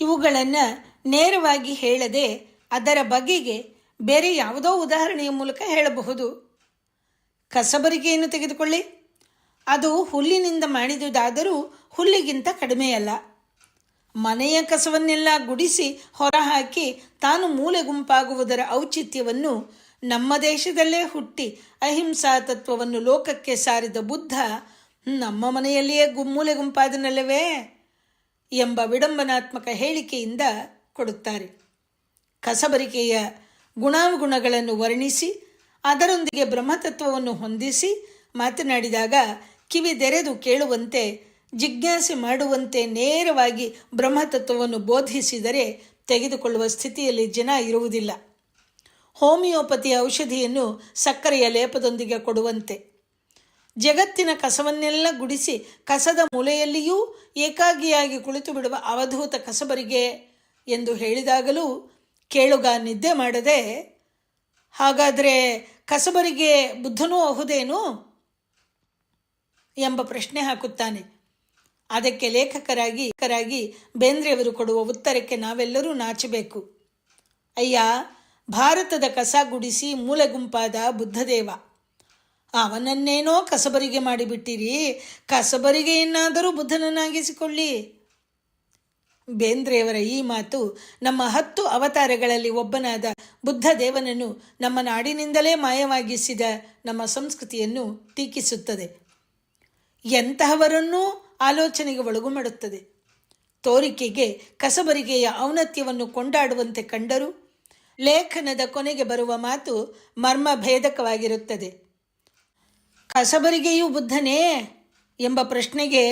ಇವುಗಳನ್ನು ನೇರವಾಗಿ ಹೇಳದೆ ಅದರ ಬಗೆಗೆ ಬೇರೆ ಯಾವುದೋ ಉದಾಹರಣೆಯ ಮೂಲಕ ಹೇಳಬಹುದು. ಕಸಬರಿಗೆಯನ್ನು ತೆಗೆದುಕೊಳ್ಳಿ. ಅದು ಹುಲ್ಲಿನಿಂದ ಮಾಡಿದುದಾದರೂ ಹುಲ್ಲಿಗಿಂತ ಕಡಿಮೆಯಲ್ಲ. ಮನೆಯ ಕಸವನ್ನೆಲ್ಲ ಗುಡಿಸಿ ಹೊರಹಾಕಿ ತಾನು ಮೂಲೆ ಗುಂಪಾಗುವುದರ ಔಚಿತ್ಯವನ್ನು ನಮ್ಮ ದೇಶದಲ್ಲೇ ಹುಟ್ಟಿ ಅಹಿಂಸಾ ತತ್ವವನ್ನು ಲೋಕಕ್ಕೆ ಸಾರಿದ ಬುದ್ಧ ನಮ್ಮ ಮನೆಯಲ್ಲಿಯೇ ಮೂಲೆ ಗುಂಪಾದನಲ್ಲವೇ ಎಂಬ ವಿಡಂಬನಾತ್ಮಕ ಹೇಳಿಕೆಯಿಂದ ಕೊಡುತ್ತಾರೆ. ಕಸಬರಿಕೆಯ ಗುಣಾವಗುಣಗಳನ್ನು ವರ್ಣಿಸಿ ಅದರೊಂದಿಗೆ ಬ್ರಹ್ಮತತ್ವವನ್ನು ಹೊಂದಿಸಿ ಮಾತನಾಡಿದಾಗ ಕಿವಿದೆರೆದು ಕೇಳುವಂತೆ ಜಿಜ್ಞಾಸೆ ಮಾಡುವಂತೆ ನೇರವಾಗಿ ಬ್ರಹ್ಮತತ್ವವನ್ನು ಬೋಧಿಸಿದರೆ ತೆಗೆದುಕೊಳ್ಳುವ ಸ್ಥಿತಿಯಲ್ಲಿ ಜನ ಇರುವುದಿಲ್ಲ. ಹೋಮಿಯೋಪತಿ ಔಷಧಿಯನ್ನು ಸಕ್ಕರೆಯ ಲೇಪದೊಂದಿಗೆ ಕೊಡುವಂತೆ ಜಗತ್ತಿನ ಕಸವನ್ನೆಲ್ಲ ಗುಡಿಸಿ ಕಸದ ಮೂಲೆಯಲ್ಲಿಯೂ ಏಕಾಗಿಯಾಗಿ ಕುಳಿತು ಬಿಡುವ ಅವಧೂತ ಕಸಬರಿಗೆ ಎಂದು ಹೇಳಿದಾಗಲೂ ಕೇಳುಗ ನಿದ್ದೆ ಮಾಡದೆ, ಹಾಗಾದರೆ ಕಸಬರಿಗೆ ಬುದ್ಧನೂ ಅಹುದೇನು ಎಂಬ ಪ್ರಶ್ನೆ ಹಾಕುತ್ತಾನೆ. ಅದಕ್ಕೆ ಲೇಖಕರಾಗಿ ಬೇಂದ್ರೆಯವರು ಕೊಡುವ ಉತ್ತರಕ್ಕೆ ನಾವೆಲ್ಲರೂ ನಾಚಬೇಕು. ಅಯ್ಯ, ಭಾರತದ ಕಸ ಗುಡಿಸಿ ಮೂಲೆ ಗುಂಪಾದ ಬುದ್ಧದೇವ, ಅವನನ್ನೇನೋ ಕಸಬರಿಗೆ ಮಾಡಿಬಿಟ್ಟಿರಿ, ಕಸಬರಿಗೆ ಏನಾದರೂ ಬುದ್ಧನನ್ನಾಗಿಸಿಕೊಳ್ಳಿ. ಬೇಂದ್ರೆಯವರ ಈ ಮಾತು ನಮ್ಮ 10 ಅವತಾರಗಳಲ್ಲಿ ಒಬ್ಬನಾದ ಬುದ್ಧ ದೇವನನ್ನು ನಮ್ಮ ನಾಡಿನಿಂದಲೇ ಮಾಯವಾಗಿಸಿದ ನಮ್ಮ ಸಂಸ್ಕೃತಿಯನ್ನು ಟೀಕಿಸುತ್ತದೆ. ಎಂತಹವರನ್ನೂ ಆಲೋಚನೆಗೆ ಒಳಗು ಮಾಡುತ್ತದೆ. ತೋರಿಕೆಗೆ ಕಸಬರಿಗೆಯ ಔನ್ನತ್ಯವನ್ನು ಕೊಂಡಾಡುವಂತೆ ಕಂಡರೂ ಲೇಖನದ ಕೊನೆಗೆ ಬರುವ ಮಾತು ಮರ್ಮಭೇದಕವಾಗಿರುತ್ತದೆ. ಕಸಬರಿಗೆಯೂ ಬುದ್ಧನೇ ಎಂಬ ಪ್ರಶ್ನೆಗೆ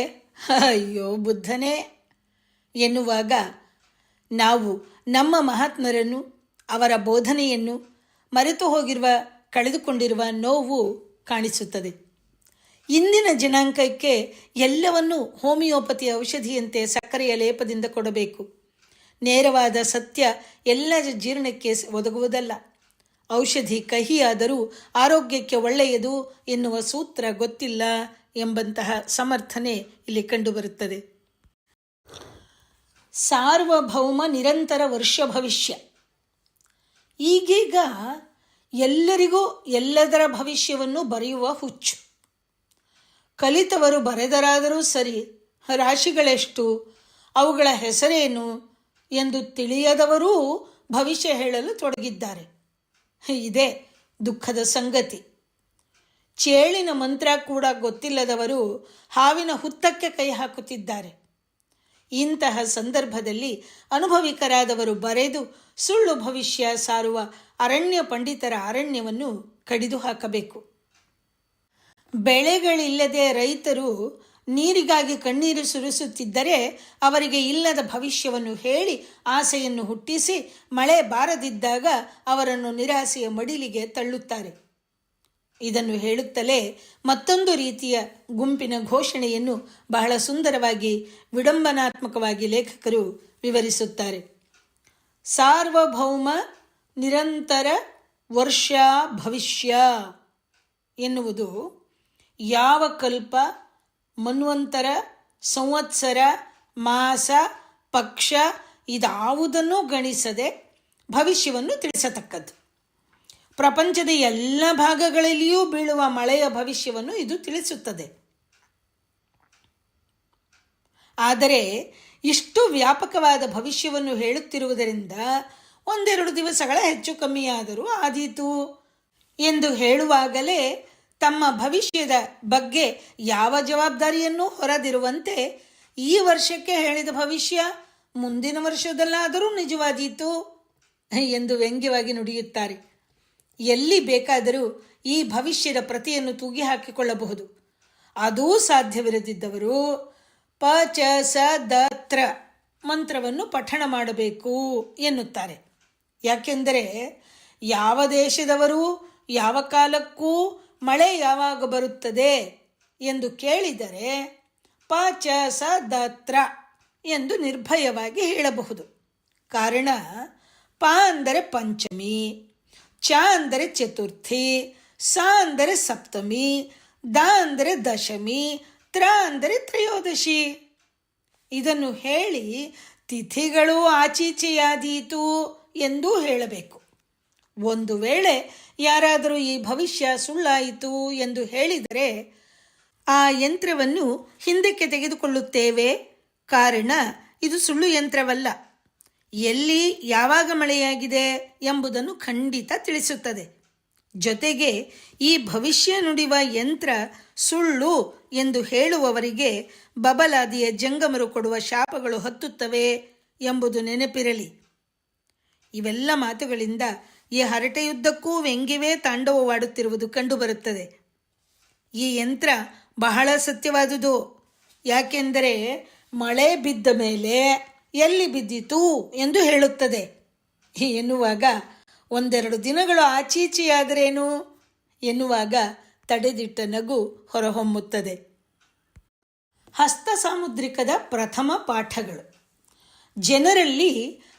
ಅಯ್ಯೋ ಬುದ್ಧನೇ ಎನ್ನುವಾಗ ನಾವು ನಮ್ಮ ಮಹಾತ್ಮರನ್ನು, ಅವರ ಬೋಧನೆಯನ್ನು ಮರೆತು ಕಳೆದುಕೊಂಡಿರುವ ನೋವು ಕಾಣಿಸುತ್ತದೆ. ಇಂದಿನ ಜನಾಂಗಕ್ಕೆ ಎಲ್ಲವನ್ನೂ ಹೋಮಿಯೋಪತಿ ಔಷಧಿಯಂತೆ ಸಕ್ಕರೆಯ ಲೇಪದಿಂದ ಕೊಡಬೇಕು. ನೇರವಾದ ಸತ್ಯ ಎಲ್ಲ ಜೀರ್ಣಕ್ಕೆ ಒದಗುವುದಲ್ಲ. ಔಷಧಿ ಕಹಿಯಾದರೂ ಆರೋಗ್ಯಕ್ಕೆ ಒಳ್ಳೆಯದು ಎನ್ನುವ ಸೂತ್ರ ಗೊತ್ತಿಲ್ಲ ಎಂಬಂತಹ ಸಮರ್ಥನೆ ಇಲ್ಲಿ ಕಂಡುಬರುತ್ತದೆ. ಸಾರ್ವಭೌಮ ನಿರಂತರ ವರ್ಷ ಭವಿಷ್ಯ. ಈಗೀಗ ಎಲ್ಲರಿಗೂ ಎಲ್ಲದರ ಭವಿಷ್ಯವನ್ನು ಬರೆಯುವ ಹುಚ್ಚು. ಕಲಿತವರು ಬರೆದರಾದರೂ ಸರಿ, ರಾಶಿಗಳೆಷ್ಟು, ಅವುಗಳ ಹೆಸರೇನು ಎಂದು ತಿಳಿಯದವರೂ ಭವಿಷ್ಯ ಹೇಳಲು ತೊಡಗಿದ್ದಾರೆ. ಇದೇ ದುಃಖದ ಸಂಗತಿ. ಚೇಳಿನ ಮಂತ್ರ ಕೂಡ ಗೊತ್ತಿಲ್ಲದವರು ಹಾವಿನ ಹುತ್ತಕ್ಕೆ ಕೈ ಹಾಕುತ್ತಿದ್ದಾರೆ. ಇಂತಹ ಸಂದರ್ಭದಲ್ಲಿ ಅನುಭವಿಕರಾದವರು ಬರೆದು ಸುಳ್ಳು ಭವಿಷ್ಯ ಸಾರುವ ಅರಣ್ಯ ಪಂಡಿತರ ಅರಣ್ಯವನ್ನು ಕಡಿದು ಹಾಕಬೇಕು. ಬೆಳೆಗಳಿಲ್ಲದೆ ರೈತರು ನೀರಿಗಾಗಿ ಕಣ್ಣೀರು ಸುರಿಸುತ್ತಿದ್ದರೆ ಅವರಿಗೆ ಇಲ್ಲದ ಭವಿಷ್ಯವನ್ನು ಹೇಳಿ ಆಸೆಯನ್ನು ಹುಟ್ಟಿಸಿ ಮಳೆ ಬಾರದಿದ್ದಾಗ ಅವರನ್ನು ನಿರಾಸೆಯ ಮಡಿಲಿಗೆ ತಳ್ಳುತ್ತಾರೆ. ಇದನ್ನು ಹೇಳುತ್ತಲೇ ಮತ್ತೊಂದು ರೀತಿಯ ಗುಂಪಿನ ಘೋಷಣೆಯನ್ನು ಬಹಳ ಸುಂದರವಾಗಿ ವಿಡಂಬನಾತ್ಮಕವಾಗಿ ಲೇಖಕರು ವಿವರಿಸುತ್ತಾರೆ. ಸಾರ್ವಭೌಮ ನಿರಂತರ ವರ್ಷ ಭವಿಷ್ಯ ಎನ್ನುವುದು ಯಾವ ಕಲ್ಪ, ಮನ್ವಂತರ, ಸಂವತ್ಸರ, ಮಾಸ, ಪಕ್ಷ ಇದಾವುದನ್ನೂ ಗಣಿಸದೆ ಭವಿಷ್ಯವನ್ನು ತಿಳಿಸತಕ್ಕದ್ದು. ಪ್ರಪಂಚದ ಎಲ್ಲ ಭಾಗಗಳಲ್ಲಿಯೂ ಬೀಳುವ ಮಳೆಯ ಭವಿಷ್ಯವನ್ನು ಇದು ತಿಳಿಸುತ್ತದೆ. ಆದರೆ ಇಷ್ಟು ವ್ಯಾಪಕವಾದ ಭವಿಷ್ಯವನ್ನು ಹೇಳುತ್ತಿರುವುದರಿಂದ 1-2 ದಿವಸಗಳ ಹೆಚ್ಚು ಕಮ್ಮಿಯಾದರೂ ಆದೀತು ಎಂದು ಹೇಳುವಾಗಲೇ ತಮ್ಮ ಭವಿಷ್ಯದ ಬಗ್ಗೆ ಯಾವ ಜವಾಬ್ದಾರಿಯನ್ನೂ ಹೊರದಿರುವಂತೆ ಈ ವರ್ಷಕ್ಕೆ ಹೇಳಿದ ಭವಿಷ್ಯ ಮುಂದಿನ ವರ್ಷದಲ್ಲಾದರೂ ನಿಜವಾದೀತು ಎಂದು ವ್ಯಂಗ್ಯವಾಗಿ ನುಡಿಯುತ್ತಾರೆ. ಎಲ್ಲಿ ಬೇಕಾದರೂ ಈ ಭವಿಷ್ಯದ ಪ್ರತಿಯನ್ನು ತೂಗಿ ಹಾಕಿಕೊಳ್ಳಬಹುದು. ಅದೂ ಸಾಧ್ಯವಿರದಿದ್ದವರು ಪ-ಚ-ಸ-ದ-ತ್ರ ಮಂತ್ರವನ್ನು ಪಠಣ ಮಾಡಬೇಕು ಎನ್ನುತ್ತಾರೆ. ಯಾಕೆಂದರೆ ಯಾವ ದೇಶದವರು ಯಾವ ಕಾಲಕ್ಕೂ ಮಳೆ ಯಾವಾಗ ಬರುತ್ತದೆ ಎಂದು ಕೇಳಿದರೆ ಪ-ಚ-ಸ-ದ-ತ್ರ ಎಂದು ನಿರ್ಭಯವಾಗಿ ಹೇಳಬಹುದು. ಕಾರಣ ಪ ಅಂದರೆ ಪಂಚಮಿ, ಚ ಅಂದರೆ ಚತುರ್ಥಿ, ಸ ಅಂದರೆ ಸಪ್ತಮಿ, ದ ಅಂದರೆ ದಶಮಿ, ತ್ರ ಅಂದರೆ ತ್ರಯೋದಶಿ. ಇದನ್ನು ಹೇಳಿ ತಿಥಿಗಳು ಆಚೀಚೆಯಾದೀತು ಎಂದೂ ಹೇಳಬೇಕು. ಒಂದು ವೇಳೆ ಯಾರಾದರೂ ಈ ಭವಿಷ್ಯ ಸುಳ್ಳಾಯಿತು ಎಂದು ಹೇಳಿದರೆ ಆ ಯಂತ್ರವನ್ನು ಹಿಂದಕ್ಕೆ ತೆಗೆದುಕೊಳ್ಳುತ್ತೇವೆ. ಕಾರಣ ಇದು ಸುಳ್ಳು ಯಂತ್ರವಲ್ಲ, ಎಲ್ಲಿ ಯಾವಾಗ ಮಳೆಯಾಗಿದೆ ಎಂಬುದನ್ನು ಖಂಡಿತ ತಿಳಿಸುತ್ತದೆ. ಜೊತೆಗೆ ಈ ಭವಿಷ್ಯ ನುಡಿಯುವ ಯಂತ್ರ ಸುಳ್ಳು ಎಂದು ಹೇಳುವವರಿಗೆ ಬಬಲಾದಿಯ ಜಂಗಮರು ಕೊಡುವ ಶಾಪಗಳು ಹತ್ತುತ್ತವೆ ಎಂಬುದು ನೆನಪಿರಲಿ. ಇವೆಲ್ಲ ಮಾತುಗಳಿಂದ ಈ ಹರಟೆಯುದ್ದಕ್ಕೂ ವ್ಯಂಗ್ಯವೇ ತಾಂಡವವಾಡುತ್ತಿರುವುದು ಕಂಡುಬರುತ್ತದೆ. ಈ ಯಂತ್ರ ಬಹಳ ಸತ್ಯವಾದುದು. ಯಾಕೆಂದರೆ ಮಳೆ ಬಿದ್ದ ಮೇಲೆ ಎಲ್ಲಿ ಬಿದ್ದಿತು ಎಂದು ಹೇಳುತ್ತದೆ ಎನ್ನುವಾಗ ಒಂದೆರಡು ದಿನಗಳು ಆಚೀಚೆಯಾದರೇನು ಎನ್ನುವಾಗ ತಡೆದಿಟ್ಟ ನಗು ಹೊರಹೊಮ್ಮುತ್ತದೆ. ಹಸ್ತ ಸಾಮುದ್ರಿಕದ ಪ್ರಥಮ ಪಾಠಗಳು. ಜನರಲ್ಲಿ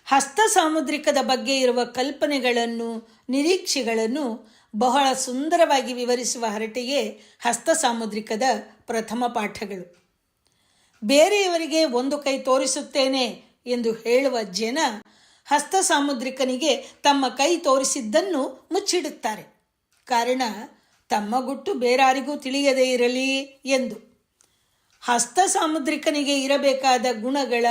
ಹಸ್ತ ಸಾಮುದ್ರಿಕದ ಬಗ್ಗೆ ಇರುವ ಕಲ್ಪನೆಗಳನ್ನು, ನಿರೀಕ್ಷೆಗಳನ್ನು ಬಹಳ ಸುಂದರವಾಗಿ ವಿವರಿಸುವ ಹರಟೆಯೇ ಹಸ್ತ ಸಾಮುದ್ರಿಕದ ಪ್ರಥಮ ಪಾಠಗಳು. ಬೇರೆಯವರಿಗೆ ಒಂದು ಕೈ ತೋರಿಸುತ್ತೇನೆ ಎಂದು ಹೇಳುವ ಜನ ಹಸ್ತ ಸಾಮುದ್ರಿಕನಿಗೆ ತಮ್ಮ ಕೈ ತೋರಿಸಿದ್ದನ್ನು ಮುಚ್ಚಿಡುತ್ತಾರೆ. ಕಾರಣ ತಮ್ಮ ಗುಟ್ಟು ಬೇರಾರಿಗೂ ತಿಳಿಯದೇ ಇರಲಿ ಎಂದು. ಹಸ್ತ ಸಾಮುದ್ರಿಕನಿಗೆ ಇರಬೇಕಾದ ಗುಣಗಳ,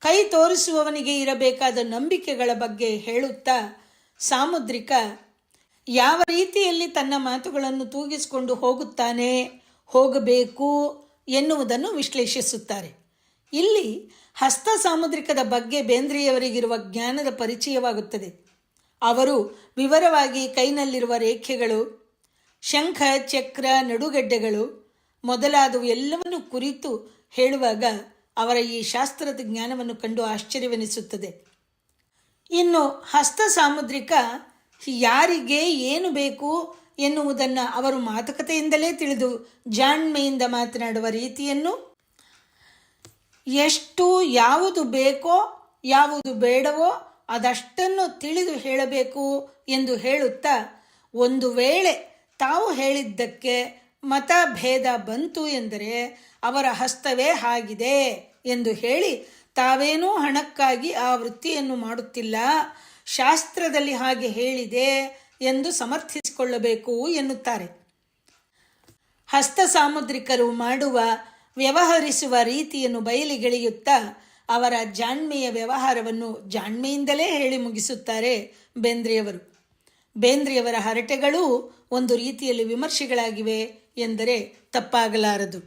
ಕೈ ತೋರಿಸುವವನಿಗೆ ಇರಬೇಕಾದ ನಂಬಿಕೆಗಳ ಬಗ್ಗೆ ಹೇಳುತ್ತಾ ಸಾಮುದ್ರಿಕ ಯಾವ ರೀತಿಯಲ್ಲಿ ತನ್ನ ಮಾತುಗಳನ್ನು ತೂಗಿಸಿಕೊಂಡು ಹೋಗುತ್ತಾನೆ, ಹೋಗಬೇಕು ಎನ್ನುವುದನ್ನು ವಿಶ್ಲೇಷಿಸುತ್ತಾರೆ. ಇಲ್ಲಿ ಹಸ್ತ ಸಾಮುದ್ರಿಕದ ಬಗ್ಗೆ ಬೇಂದ್ರೆಯವರಿಗಿರುವ ಜ್ಞಾನದ ಪರಿಚಯವಾಗುತ್ತದೆ. ಅವರು ವಿವರವಾಗಿ ಕೈನಲ್ಲಿರುವ ರೇಖೆಗಳು, ಶಂಖ, ಚಕ್ರ, ನಡುಗಡ್ಡೆಗಳು ಮೊದಲಾದವು ಎಲ್ಲವನ್ನು ಕುರಿತು ಹೇಳುವಾಗ ಅವರ ಈ ಶಾಸ್ತ್ರದ ಜ್ಞಾನವನ್ನು ಕಂಡು ಆಶ್ಚರ್ಯವೆನಿಸುತ್ತದೆ. ಇನ್ನು ಹಸ್ತ ಸಾಮುದ್ರಿಕ ಯಾರಿಗೆ ಏನು ಬೇಕು ಎನ್ನುವುದನ್ನು ಅವರು ಮಾತುಕತೆಯಿಂದಲೇ ತಿಳಿದು ಜಾಣ್ಮೆಯಿಂದ ಮಾತನಾಡುವ ರೀತಿಯನ್ನು, ಎಷ್ಟು ಯಾವುದು ಬೇಕೋ ಯಾವುದು ಬೇಡವೋ ಅದಷ್ಟನ್ನು ತಿಳಿದು ಹೇಳಬೇಕು ಎಂದು ಹೇಳುತ್ತಾ, ಒಂದು ವೇಳೆ ತಾವು ಹೇಳಿದ್ದಕ್ಕೆ ಮತಭೇದ ಬಂತು ಎಂದರೆ ಅವರ ಹಸ್ತವೇ ಆಗಿದೆ ಎಂದು ಹೇಳಿ ತಾವೇನೂ ಹಣಕ್ಕಾಗಿ ಆ ವೃತ್ತಿಯನ್ನು ಮಾಡುತ್ತಿಲ್ಲ, ಶಾಸ್ತ್ರದಲ್ಲಿ ಹಾಗೆ ಹೇಳಿದೆ ಎಂದು ಸಮರ್ಥಿಸಿಕೊಳ್ಳಬೇಕು ಎನ್ನುತ್ತಾರೆ. ಹಸ್ತ ಸಾಮುದ್ರಿಕರು ಮಾಡುವ, ವ್ಯವಹರಿಸುವ ರೀತಿಯನ್ನು ಬಯಲಿಗೆಳೆಯುತ್ತಾ ಅವರ ಜಾಣ್ಮೆಯ ವ್ಯವಹಾರವನ್ನು ಜಾಣ್ಮೆಯಿಂದಲೇ ಹೇಳಿ ಮುಗಿಸುತ್ತಾರೆ ಬೇಂದ್ರೆಯವರು. ಬೇಂದ್ರೆಯವರ ಹರಟೆಗಳೂ ಒಂದು ರೀತಿಯಲ್ಲಿ ವಿಮರ್ಶೆಗಳಾಗಿವೆ ಎಂದರೆ ತಪ್ಪಾಗಲಾರದು.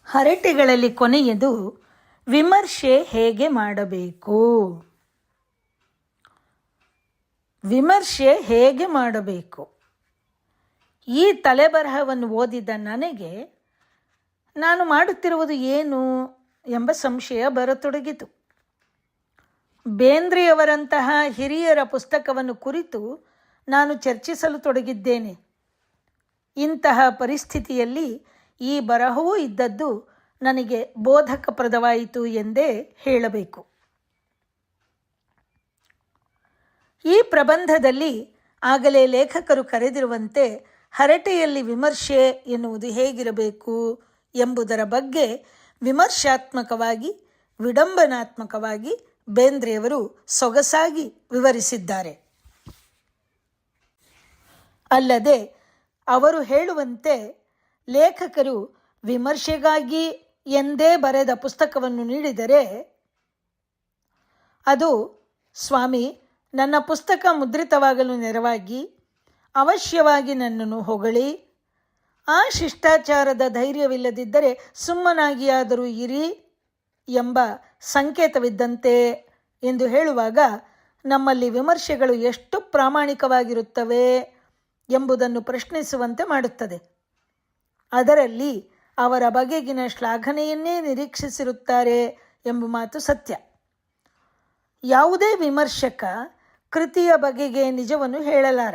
ಹರಟೆಗಳಲ್ಲಿ ಕೊನೆಯದು ವಿಮರ್ಶೆ ಹೇಗೆ ಮಾಡಬೇಕು. ವಿಮರ್ಶೆ ಹೇಗೆ ಮಾಡಬೇಕು, ಈ ತಲೆಬರಹವನ್ನು ಓದಿದ ನನಗೆ ನಾನು ಮಾಡುತ್ತಿರುವುದು ಏನು ಎಂಬ ಸಂಶಯ ಬರತೊಡಗಿತು. ಬೇಂದ್ರೆಯವರಂತಹ ಹಿರಿಯರ ಪುಸ್ತಕವನ್ನು ಕುರಿತು ನಾನು ಚರ್ಚಿಸಲು ತೊಡಗಿದ್ದೇನೆ. ಇಂತಹ ಪರಿಸ್ಥಿತಿಯಲ್ಲಿ ಈ ಬರಹವೂ ಇದ್ದದ್ದು ನನಗೆ ಬೋಧಕಪ್ರದವಾಯಿತು ಎಂದೇ ಹೇಳಬೇಕು. ಈ ಪ್ರಬಂಧದಲ್ಲಿ ಆಗಲೇ ಲೇಖಕರು ಕರೆದಿರುವಂತೆ ಹರಟೆಯಲ್ಲಿ ವಿಮರ್ಶೆ ಎನ್ನುವುದು ಹೇಗಿರಬೇಕು ಎಂಬುದರ ಬಗ್ಗೆ ವಿಮರ್ಶಾತ್ಮಕವಾಗಿ, ವಿಡಂಬನಾತ್ಮಕವಾಗಿ ಬೇಂದ್ರೆಯವರು ಸೊಗಸಾಗಿ ವಿವರಿಸಿದ್ದಾರೆ. ಅಲ್ಲದೆ ಅವರು ಹೇಳುವಂತೆ ಲೇಖಕರು ವಿಮರ್ಶೆಗಾಗಿ ಎಂದೇ ಬರೆದ ಪುಸ್ತಕವನ್ನು ನೀಡಿದರೆ ಅದು ಸ್ವಾಮಿ ನನ್ನ ಪುಸ್ತಕ ಮುದ್ರಿತವಾಗಲು ನೆರವಾಗಿ ಅವಶ್ಯವಾಗಿ ನನ್ನನ್ನು ಹೊಗಳಿ, ಆ ಶಿಷ್ಟಾಚಾರದ ಧೈರ್ಯವಿಲ್ಲದಿದ್ದರೆ ಸುಮ್ಮನಾಗಿಯಾದರೂ ಇರಿ ಎಂಬ ಸಂಕೇತವಿದ್ದಂತೆ ಎಂದು ಹೇಳುವಾಗ ನಮ್ಮಲ್ಲಿ ವಿಮರ್ಶೆಗಳು ಎಷ್ಟು ಪ್ರಾಮಾಣಿಕವಾಗಿರುತ್ತವೆ ಎಂಬುದನ್ನು ಪ್ರಶ್ನಿಸುವಂತೆ ಮಾಡುತ್ತದೆ. ಅದರಲ್ಲಿ ಅವರ ಬಗೆಗಿನ ಶ್ಲಾಘನೆಯನ್ನೇ ನಿರೀಕ್ಷಿಸಿರುತ್ತಾರೆ ಎಂಬ ಮಾತು ಸತ್ಯ. ಯಾವುದೇ ವಿಮರ್ಶಕ ಕೃತಿಯ ಬಗೆಗೆ ನಿಜವನ್ನು ಹೇಳಲಾರ,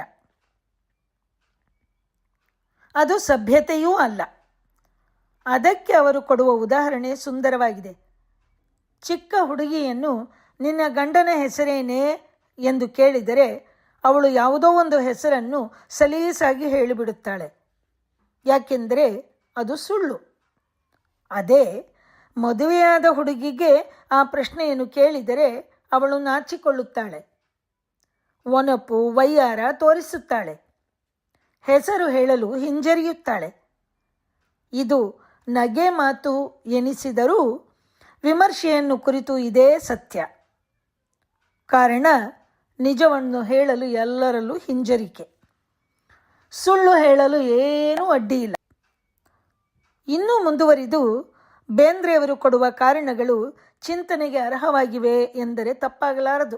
ಅದು ಸಭ್ಯತೆಯೂ ಅಲ್ಲ. ಅದಕ್ಕೆ ಅವರು ಕೊಡುವ ಉದಾಹರಣೆ ಸುಂದರವಾಗಿದೆ. ಚಿಕ್ಕ ಹುಡುಗಿಯನ್ನು ನಿನ್ನ ಗಂಡನ ಹೆಸರೇನೇ ಎಂದು ಕೇಳಿದರೆ ಅವಳು ಯಾವುದೋ ಒಂದು ಹೆಸರನ್ನು ಸಲೀಸಾಗಿ ಹೇಳಿಬಿಡುತ್ತಾಳೆ, ಯಾಕೆಂದರೆ ಅದು ಸುಳ್ಳು. ಅದೇ ಮದುವೆಯಾದ ಹುಡುಗಿಗೆ ಆ ಪ್ರಶ್ನೆಯನ್ನು ಕೇಳಿದರೆ ಅವಳು ನಾಚಿಕೊಳ್ಳುತ್ತಾಳೆ, ಒನಪು ವಯ್ಯಾರ ತೋರಿಸುತ್ತಾಳೆ, ಹೆಸರು ಹೇಳಲು ಹಿಂಜರಿಯುತ್ತಾಳೆ. ಇದು ನಗೆ ಮಾತು ಎನಿಸಿದರೂ ವಿಮರ್ಶೆಯನ್ನು ಕುರಿತು ಇದೇ ಸತ್ಯ. ಕಾರಣ ನಿಜವನ್ನು ಹೇಳಲು ಎಲ್ಲರಲ್ಲೂ ಹಿಂಜರಿಕೆ, ಸುಳ್ಳು ಹೇಳಲು ಏನೂ ಅಡ್ಡಿಯಿಲ್ಲ. ಇನ್ನೂ ಮುಂದುವರಿದು ಬೇಂದ್ರೆಯವರು ಕೊಡುವ ಕಾರಣಗಳು ಚಿಂತನೆಗೆ ಅರ್ಹವಾಗಿವೆ ಎಂದರೆ ತಪ್ಪಾಗಲಾರದು.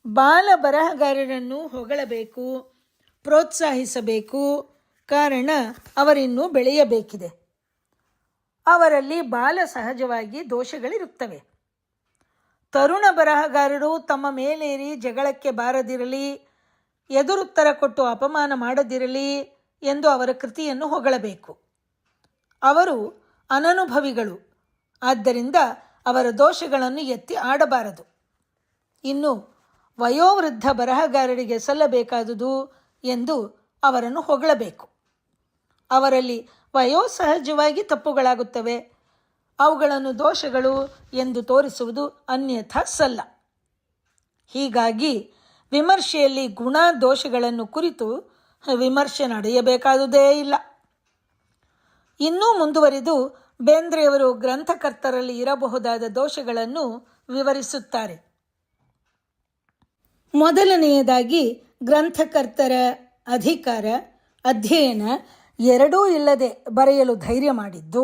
ಬಾಲ ಬರಹಗಾರರನ್ನು ಹೊಗಳಬೇಕು, ಪ್ರೋತ್ಸಾಹಿಸಬೇಕು, ಕಾರಣ ಅವರಿನ್ನೂ ಬೆಳೆಯಬೇಕಿದೆ. ಅವರಲ್ಲಿ ಬಾಲ ಸಹಜವಾಗಿ ದೋಷಗಳಿರುತ್ತವೆ. ತರುಣ ಬರಹಗಾರರು ತಮ್ಮ ಮೇಲೇರಿ ಜಗಳಕ್ಕೆ ಬಾರದಿರಲಿ, ಎದುರುತ್ತರ ಕೊಟ್ಟು ಅಪಮಾನ ಮಾಡದಿರಲಿ ಎಂದು ಅವರ ಕೃತಿಯನ್ನು ಹೊಗಳಬೇಕು. ಅವರು ಅನನುಭವಿಗಳು, ಆದ್ದರಿಂದ ಅವರ ದೋಷಗಳನ್ನು ಎತ್ತಿ ಆಡಬಾರದು. ಇನ್ನು ವಯೋವೃದ್ಧ ಬರಹಗಾರರಿಗೆ ಸಲ್ಲಬೇಕಾದುದು ಎಂದು ಅವರನ್ನು ಹೊಗಳಬೇಕು. ಅವರಲ್ಲಿ ವಯೋಸಹಜವಾಗಿ ತಪ್ಪುಗಳಾಗುತ್ತವೆ, ಅವುಗಳನ್ನು ದೋಷಗಳು ಎಂದು ತೋರಿಸುವುದು ಅನ್ಯಥಾ ಸಲ್ಲ. ಹೀಗಾಗಿ ವಿಮರ್ಶೆಯಲ್ಲಿ ಗುಣ ದೋಷಗಳನ್ನು ಕುರಿತು ವಿಮರ್ಶೆ ನಡೆಯಬೇಕಾದುದೇ ಇಲ್ಲ. ಇನ್ನೂ ಮುಂದುವರಿದು ಬೇಂದ್ರೆಯವರು ಗ್ರಂಥಕರ್ತರಲ್ಲಿ ಇರಬಹುದಾದ ದೋಷಗಳನ್ನು ವಿವರಿಸುತ್ತಾರೆ. ಮೊದಲನೆಯದಾಗಿ ಗ್ರಂಥಕರ್ತರ ಅಧಿಕಾರ, ಅಧ್ಯಯನ ಎರಡೂ ಇಲ್ಲದೆ ಬರೆಯಲು ಧೈರ್ಯ ಮಾಡಿದ್ದು.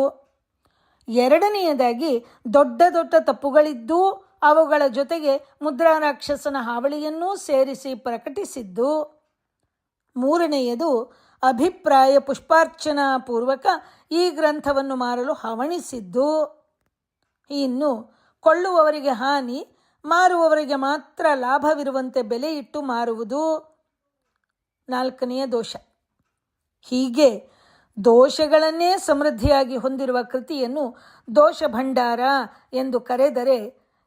ಎರಡನೆಯದಾಗಿ ದೊಡ್ಡ ದೊಡ್ಡ ತಪ್ಪುಗಳಿದ್ದೂ ಅವುಗಳ ಜೊತೆಗೆ ಮುದ್ರಾರಾಕ್ಷಸನ ಹಾವಳಿಯನ್ನೂ ಸೇರಿಸಿ ಪ್ರಕಟಿಸಿದ್ದು. ಮೂರನೆಯದು ಅಭಿಪ್ರಾಯ ಪುಷ್ಪಾರ್ಚನಾ ಪೂರ್ವಕ ಈ ಗ್ರಂಥವನ್ನು ಮಾರಲು ಹವಣಿಸಿದ್ದು. ಇನ್ನು ಕೊಳ್ಳುವವರಿಗೆ ಹಾನಿ, ಮಾರುವವರಿಗೆ ಮಾತ್ರ ಲಾಭವಿರುವಂತೆ ಬೆಲೆ ಇಟ್ಟು ಮಾರುವುದು ನಾಲ್ಕನೆಯ ದೋಷ. ಹೀಗೆ ದೋಷಗಳನ್ನೇ ಸಮೃದ್ಧಿಯಾಗಿ ಹೊಂದಿರುವ ಕೃತಿಯನ್ನು ದೋಷ ಭಂಡಾರ ಎಂದು ಕರೆದರೆ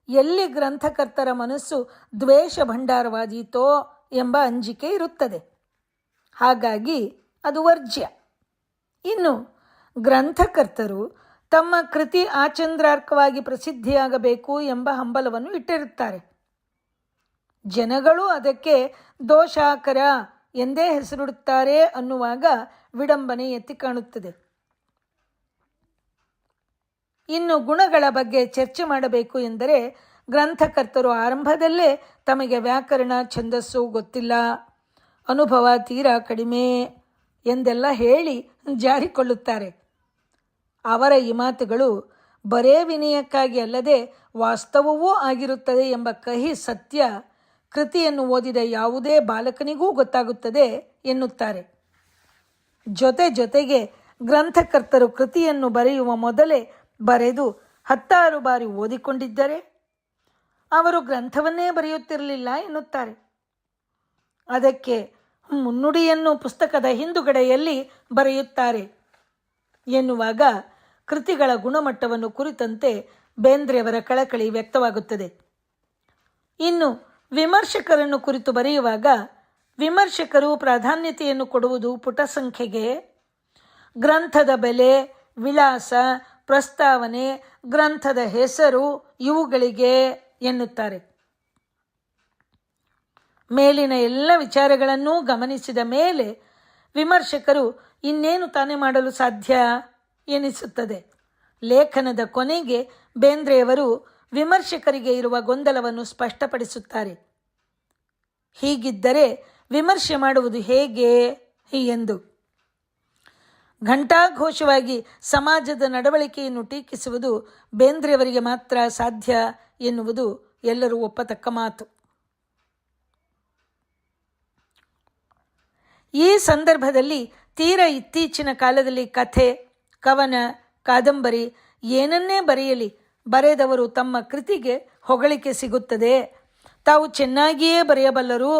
ಎಲ್ಲಿ ಗ್ರಂಥಕರ್ತರ ಮನಸ್ಸು ದ್ವೇಷ ಭಂಡಾರವಾದೀತೋ ಎಂಬ ಅಂಜಿಕೆ ಇರುತ್ತದೆ. ಹಾಗಾಗಿ ಅದು ವರ್ಜ್ಯ. ಇನ್ನು ಗ್ರಂಥಕರ್ತರು ತಮ್ಮ ಕೃತಿ ಆಚಂದ್ರಾರ್ಕವಾಗಿ ಪ್ರಸಿದ್ಧಿಯಾಗಬೇಕು ಎಂಬ ಹಂಬಲವನ್ನು ಇಟ್ಟಿರುತ್ತಾರೆ. ಜನಗಳು ಅದಕ್ಕೆ ದೋಷಾಕರ ಎಂದೇ ಹೆಸರಿಡುತ್ತಾರೆ ಅನ್ನುವಾಗ ವಿಡಂಬನೆ ಎತ್ತಿ ಕಾಣುತ್ತದೆ. ಇನ್ನು ಗುಣಗಳ ಬಗ್ಗೆ ಚರ್ಚೆ ಮಾಡಬೇಕು ಎಂದರೆ ಗ್ರಂಥಕರ್ತರು ಆರಂಭದಲ್ಲೇ ತಮಗೆ ವ್ಯಾಕರಣ ಛಂದಸ್ಸು ಗೊತ್ತಿಲ್ಲ, ಅನುಭವ ತೀರಾ ಕಡಿಮೆ ಎಂದೆಲ್ಲ ಹೇಳಿ ಜಾರಿಕೊಳ್ಳುತ್ತಾರೆ. ಅವರ ಈ ಮಾತುಗಳು ಬರೇ ವಿನಯಕ್ಕಾಗಿ ಅಲ್ಲದೆ ವಾಸ್ತವವೂ ಆಗಿರುತ್ತದೆ ಎಂಬ ಕಹಿ ಸತ್ಯ ಕೃತಿಯನ್ನು ಓದಿದ ಯಾವುದೇ ಬಾಲಕನಿಗೂ ಗೊತ್ತಾಗುತ್ತದೆ ಎನ್ನುತ್ತಾರೆ. ಜೊತೆಗೆ ಗ್ರಂಥಕರ್ತರು ಕೃತಿಯನ್ನು ಬರೆಯುವ ಮೊದಲೇ ಬರೆದು 10 ಬಾರಿ ಓದಿಕೊಂಡಿದ್ದರೆ ಅವರು ಗ್ರಂಥವನ್ನೇ ಬರೆಯುತ್ತಿರಲಿಲ್ಲ ಎನ್ನುತ್ತಾರೆ. ಅದಕ್ಕೆ ಮುನ್ನುಡಿಯನ್ನು ಪುಸ್ತಕದ ಹಿಂದುಗಡೆಯಲ್ಲಿ ಬರೆಯುತ್ತಾರೆ ಎನ್ನುವಾಗ ಕೃತಿಗಳ ಗುಣಮಟ್ಟವನ್ನು ಕುರಿತಂತೆ ಬೇಂದ್ರೆಯವರ ಕಳಕಳಿ ವ್ಯಕ್ತವಾಗುತ್ತದೆ. ಇನ್ನು ವಿಮರ್ಶಕರನ್ನು ಕುರಿತು ಬರೆಯುವಾಗ ವಿಮರ್ಶಕರು ಪ್ರಾಧಾನ್ಯತೆಯನ್ನು ಕೊಡುವುದು ಪುಟ ಸಂಖ್ಯೆಗೆ, ಗ್ರಂಥದ ಬೆಲೆ, ವಿಳಾಸ, ಪ್ರಸ್ತಾವನೆ, ಗ್ರಂಥದ ಹೆಸರು ಇವುಗಳಿಗೆ ಎನ್ನುತ್ತಾರೆ. ಮೇಲಿನ ಎಲ್ಲ ವಿಚಾರಗಳನ್ನೂ ಗಮನಿಸಿದ ಮೇಲೆ ವಿಮರ್ಶಕರು ಇನ್ನೇನು ತಾನೇ ಮಾಡಲು ಸಾಧ್ಯ ಎನಿಸುತ್ತದೆ. ಲೇಖನದ ಕೊನೆಗೆ ಬೇಂದ್ರೆಯವರು ವಿಮರ್ಶಕರಿಗೆ ಇರುವ ಗೊಂದಲವನ್ನು ಸ್ಪಷ್ಟಪಡಿಸುತ್ತಾರೆ. ಹೀಗಿದ್ದರೆ ವಿಮರ್ಶೆ ಮಾಡುವುದು ಹೇಗೆ ಎಂದು. ಘಂಟಾಘೋಷವಾಗಿ ಸಮಾಜದ ನಡವಳಿಕೆಯನ್ನು ಟೀಕಿಸುವುದು ಬೇಂದ್ರೆಯವರಿಗೆ ಮಾತ್ರ ಸಾಧ್ಯ ಎನ್ನುವುದು ಎಲ್ಲರೂ ಒಪ್ಪತಕ್ಕ ಮಾತು. ಈ ಸಂದರ್ಭದಲ್ಲಿ ತೀರ ಇತ್ತೀಚಿನ ಕಾಲದಲ್ಲಿ ಕಥೆ, ಕವನ, ಕಾದಂಬರಿ ಏನನ್ನೇ ಬರೆಯಲಿ ಬರೆದವರು ತಮ್ಮ ಕೃತಿಗೆ ಹೊಗಳಿಕೆ ಸಿಗುತ್ತದೆ, ತಾವು ಚೆನ್ನಾಗಿಯೇ ಬರೆಯಬಲ್ಲರು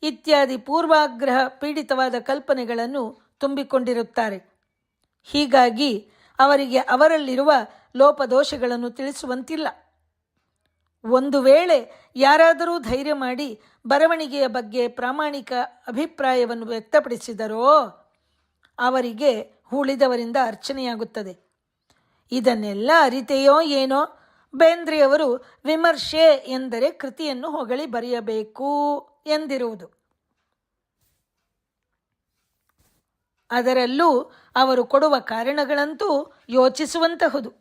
ಇತ್ಯಾದಿ ಪೂರ್ವಾಗ್ರಹ ಪೀಡಿತವಾದ ಕಲ್ಪನೆಗಳನ್ನು ತುಂಬಿಕೊಂಡಿರುತ್ತಾರೆ. ಹೀಗಾಗಿ ಅವರಿಗೆ ಅವರಲ್ಲಿರುವ ಲೋಪದೋಷಗಳನ್ನು ತಿಳಿಸುವಂತಿಲ್ಲ. ಒಂದು ವೇಳೆ ಯಾರಾದರೂ ಧೈರ್ಯ ಮಾಡಿ ಬರವಣಿಗೆಯ ಬಗ್ಗೆ ಪ್ರಾಮಾಣಿಕ ಅಭಿಪ್ರಾಯವನ್ನು ವ್ಯಕ್ತಪಡಿಸಿದರೋ ಅವರಿಗೆ ಉಳಿದವರಿಂದ ಅರ್ಚನೆಯಾಗುತ್ತದೆ. ಇದನ್ನೆಲ್ಲ ಅರಿತೆಯೋ ಏನೋ ಬೇಂದ್ರೆಯವರು ವಿಮರ್ಶೆ ಎಂದರೆ ಕೃತಿಯನ್ನು ಹೊಗಳಿ ಬರೆಯಬೇಕು ಎಂದಿರುವುದು. ಅದರಲ್ಲೂ ಅವರು ಕೊಡುವ ಕಾರಣಗಳಂತೂ ಯೋಚಿಸುವಂತಹುದು.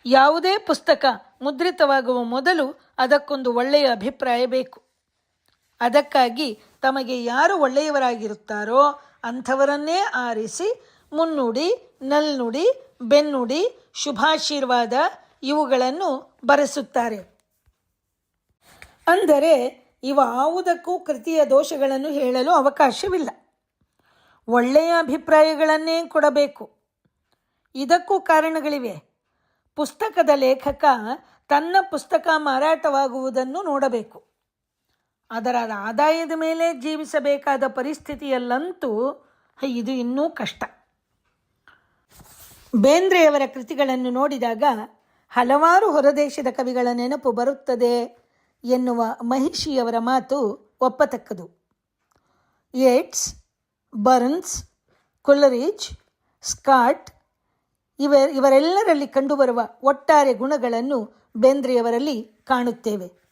ಯಾವುದೇ ಪುಸ್ತಕ ಮುದ್ರಿತವಾಗುವ ಮೊದಲು ಅದಕ್ಕೊಂದು ಒಳ್ಳೆಯ ಅಭಿಪ್ರಾಯ ಬೇಕು. ಅದಕ್ಕಾಗಿ ತಮಗೆ ಯಾರು ಒಳ್ಳೆಯವರಾಗಿರುತ್ತಾರೋ ಅಂಥವರನ್ನೇ ಆರಿಸಿ ಮುನ್ನುಡಿ, ನಲ್ನುಡಿ, ಬೆನ್ನುಡಿ, ಶುಭಾಶೀರ್ವಾದ ಇವುಗಳನ್ನು ಬರೆಸುತ್ತಾರೆ. ಅಂದರೆ ಇವಾವುದಕ್ಕೂ ಕೃತಿಯ ದೋಷಗಳನ್ನು ಹೇಳಲು ಅವಕಾಶವಿಲ್ಲ. ಒಳ್ಳೆಯ ಅಭಿಪ್ರಾಯಗಳನ್ನೇ ಕೊಡಬೇಕು. ಇದಕ್ಕೂ ಕಾರಣಗಳಿವೆ. ಪುಸ್ತಕದ ಲೇಖಕ ತನ್ನ ಪುಸ್ತಕ ಮಾರಾಟವಾಗುವುದನ್ನು ನೋಡಬೇಕು. ಅದರ ಆದಾಯದ ಮೇಲೆ ಜೀವಿಸಬೇಕಾದ ಪರಿಸ್ಥಿತಿಯಲ್ಲಂತೂ ಇದು ಇನ್ನೂ ಕಷ್ಟ. ಬೇಂದ್ರೆಯವರ ಕೃತಿಗಳನ್ನು ನೋಡಿದಾಗ ಹಲವಾರು ಹೊರದೇಶದ ಕವಿಗಳ ನೆನಪು ಬರುತ್ತದೆ ಎನ್ನುವ ಮಹಿಷಿಯವರ ಮಾತು ಒಪ್ಪತಕ್ಕದು. ಯೇಟ್ಸ್, ಬರ್ನ್ಸ್, ಕೊಲರಿಜ್, ಸ್ಕಾಟ್ ಇವರೆಲ್ಲರಲ್ಲಿ ಕಂಡುಬರುವ ಒಟ್ಟಾರೆ ಗುಣಗಳನ್ನು ಬೇಂದ್ರೆಯವರಲ್ಲಿ ಕಾಣುತ್ತೇವೆ.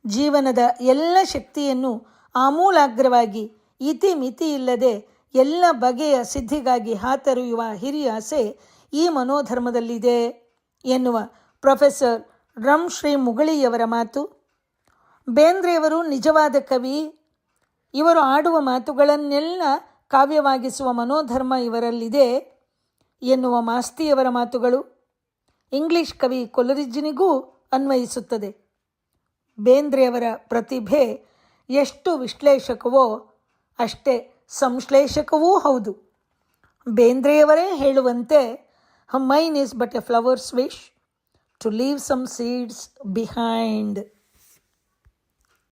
ಜೀವನದ ಎಲ್ಲ ಶಕ್ತಿಯನ್ನು ಆಮೂಲಾಗ್ರವಾಗಿ ಇತಿಮಿತಿ ಇಲ್ಲದೆ ಎಲ್ಲ ಬಗೆಯ ಸಿದ್ಧಿಗಾಗಿ ಹಾತೊರೆಯುವ ಹಿರಿಯ ಆಸೆ ಈ ಮನೋಧರ್ಮದಲ್ಲಿದೆ ಎನ್ನುವ ಪ್ರೊಫೆಸರ್ ರಂ ಶ್ರೀ ಮುಗಳಿಯವರ ಮಾತು. ಬೇಂದ್ರೆಯವರು ನಿಜವಾದ ಕವಿ. ಇವರು ಆಡುವ ಮಾತುಗಳನ್ನೆಲ್ಲ ಕಾವ್ಯವಾಗಿಸುವ ಮನೋಧರ್ಮ ಇವರಲ್ಲಿದೆ ಎನ್ನುವ ಮಾಸ್ತಿಯವರ ಮಾತುಗಳು ಇಂಗ್ಲಿಷ್ ಕವಿ ಕೊಲರಿಜ್ನಿಗೂ ಅನ್ವಯಿಸುತ್ತದೆ. ಬೇಂದ್ರೆಯವರ ಪ್ರತಿಭೆ ಎಷ್ಟು ವಿಶ್ಲೇಷಕವೋ ಅಷ್ಟೇ ಸಂಶ್ಲೇಷಕವೂ ಹೌದು. ಬೇಂದ್ರೆಯವರೇ ಹೇಳುವಂತೆ, mine is but a flowers wish to leave some seeds behind.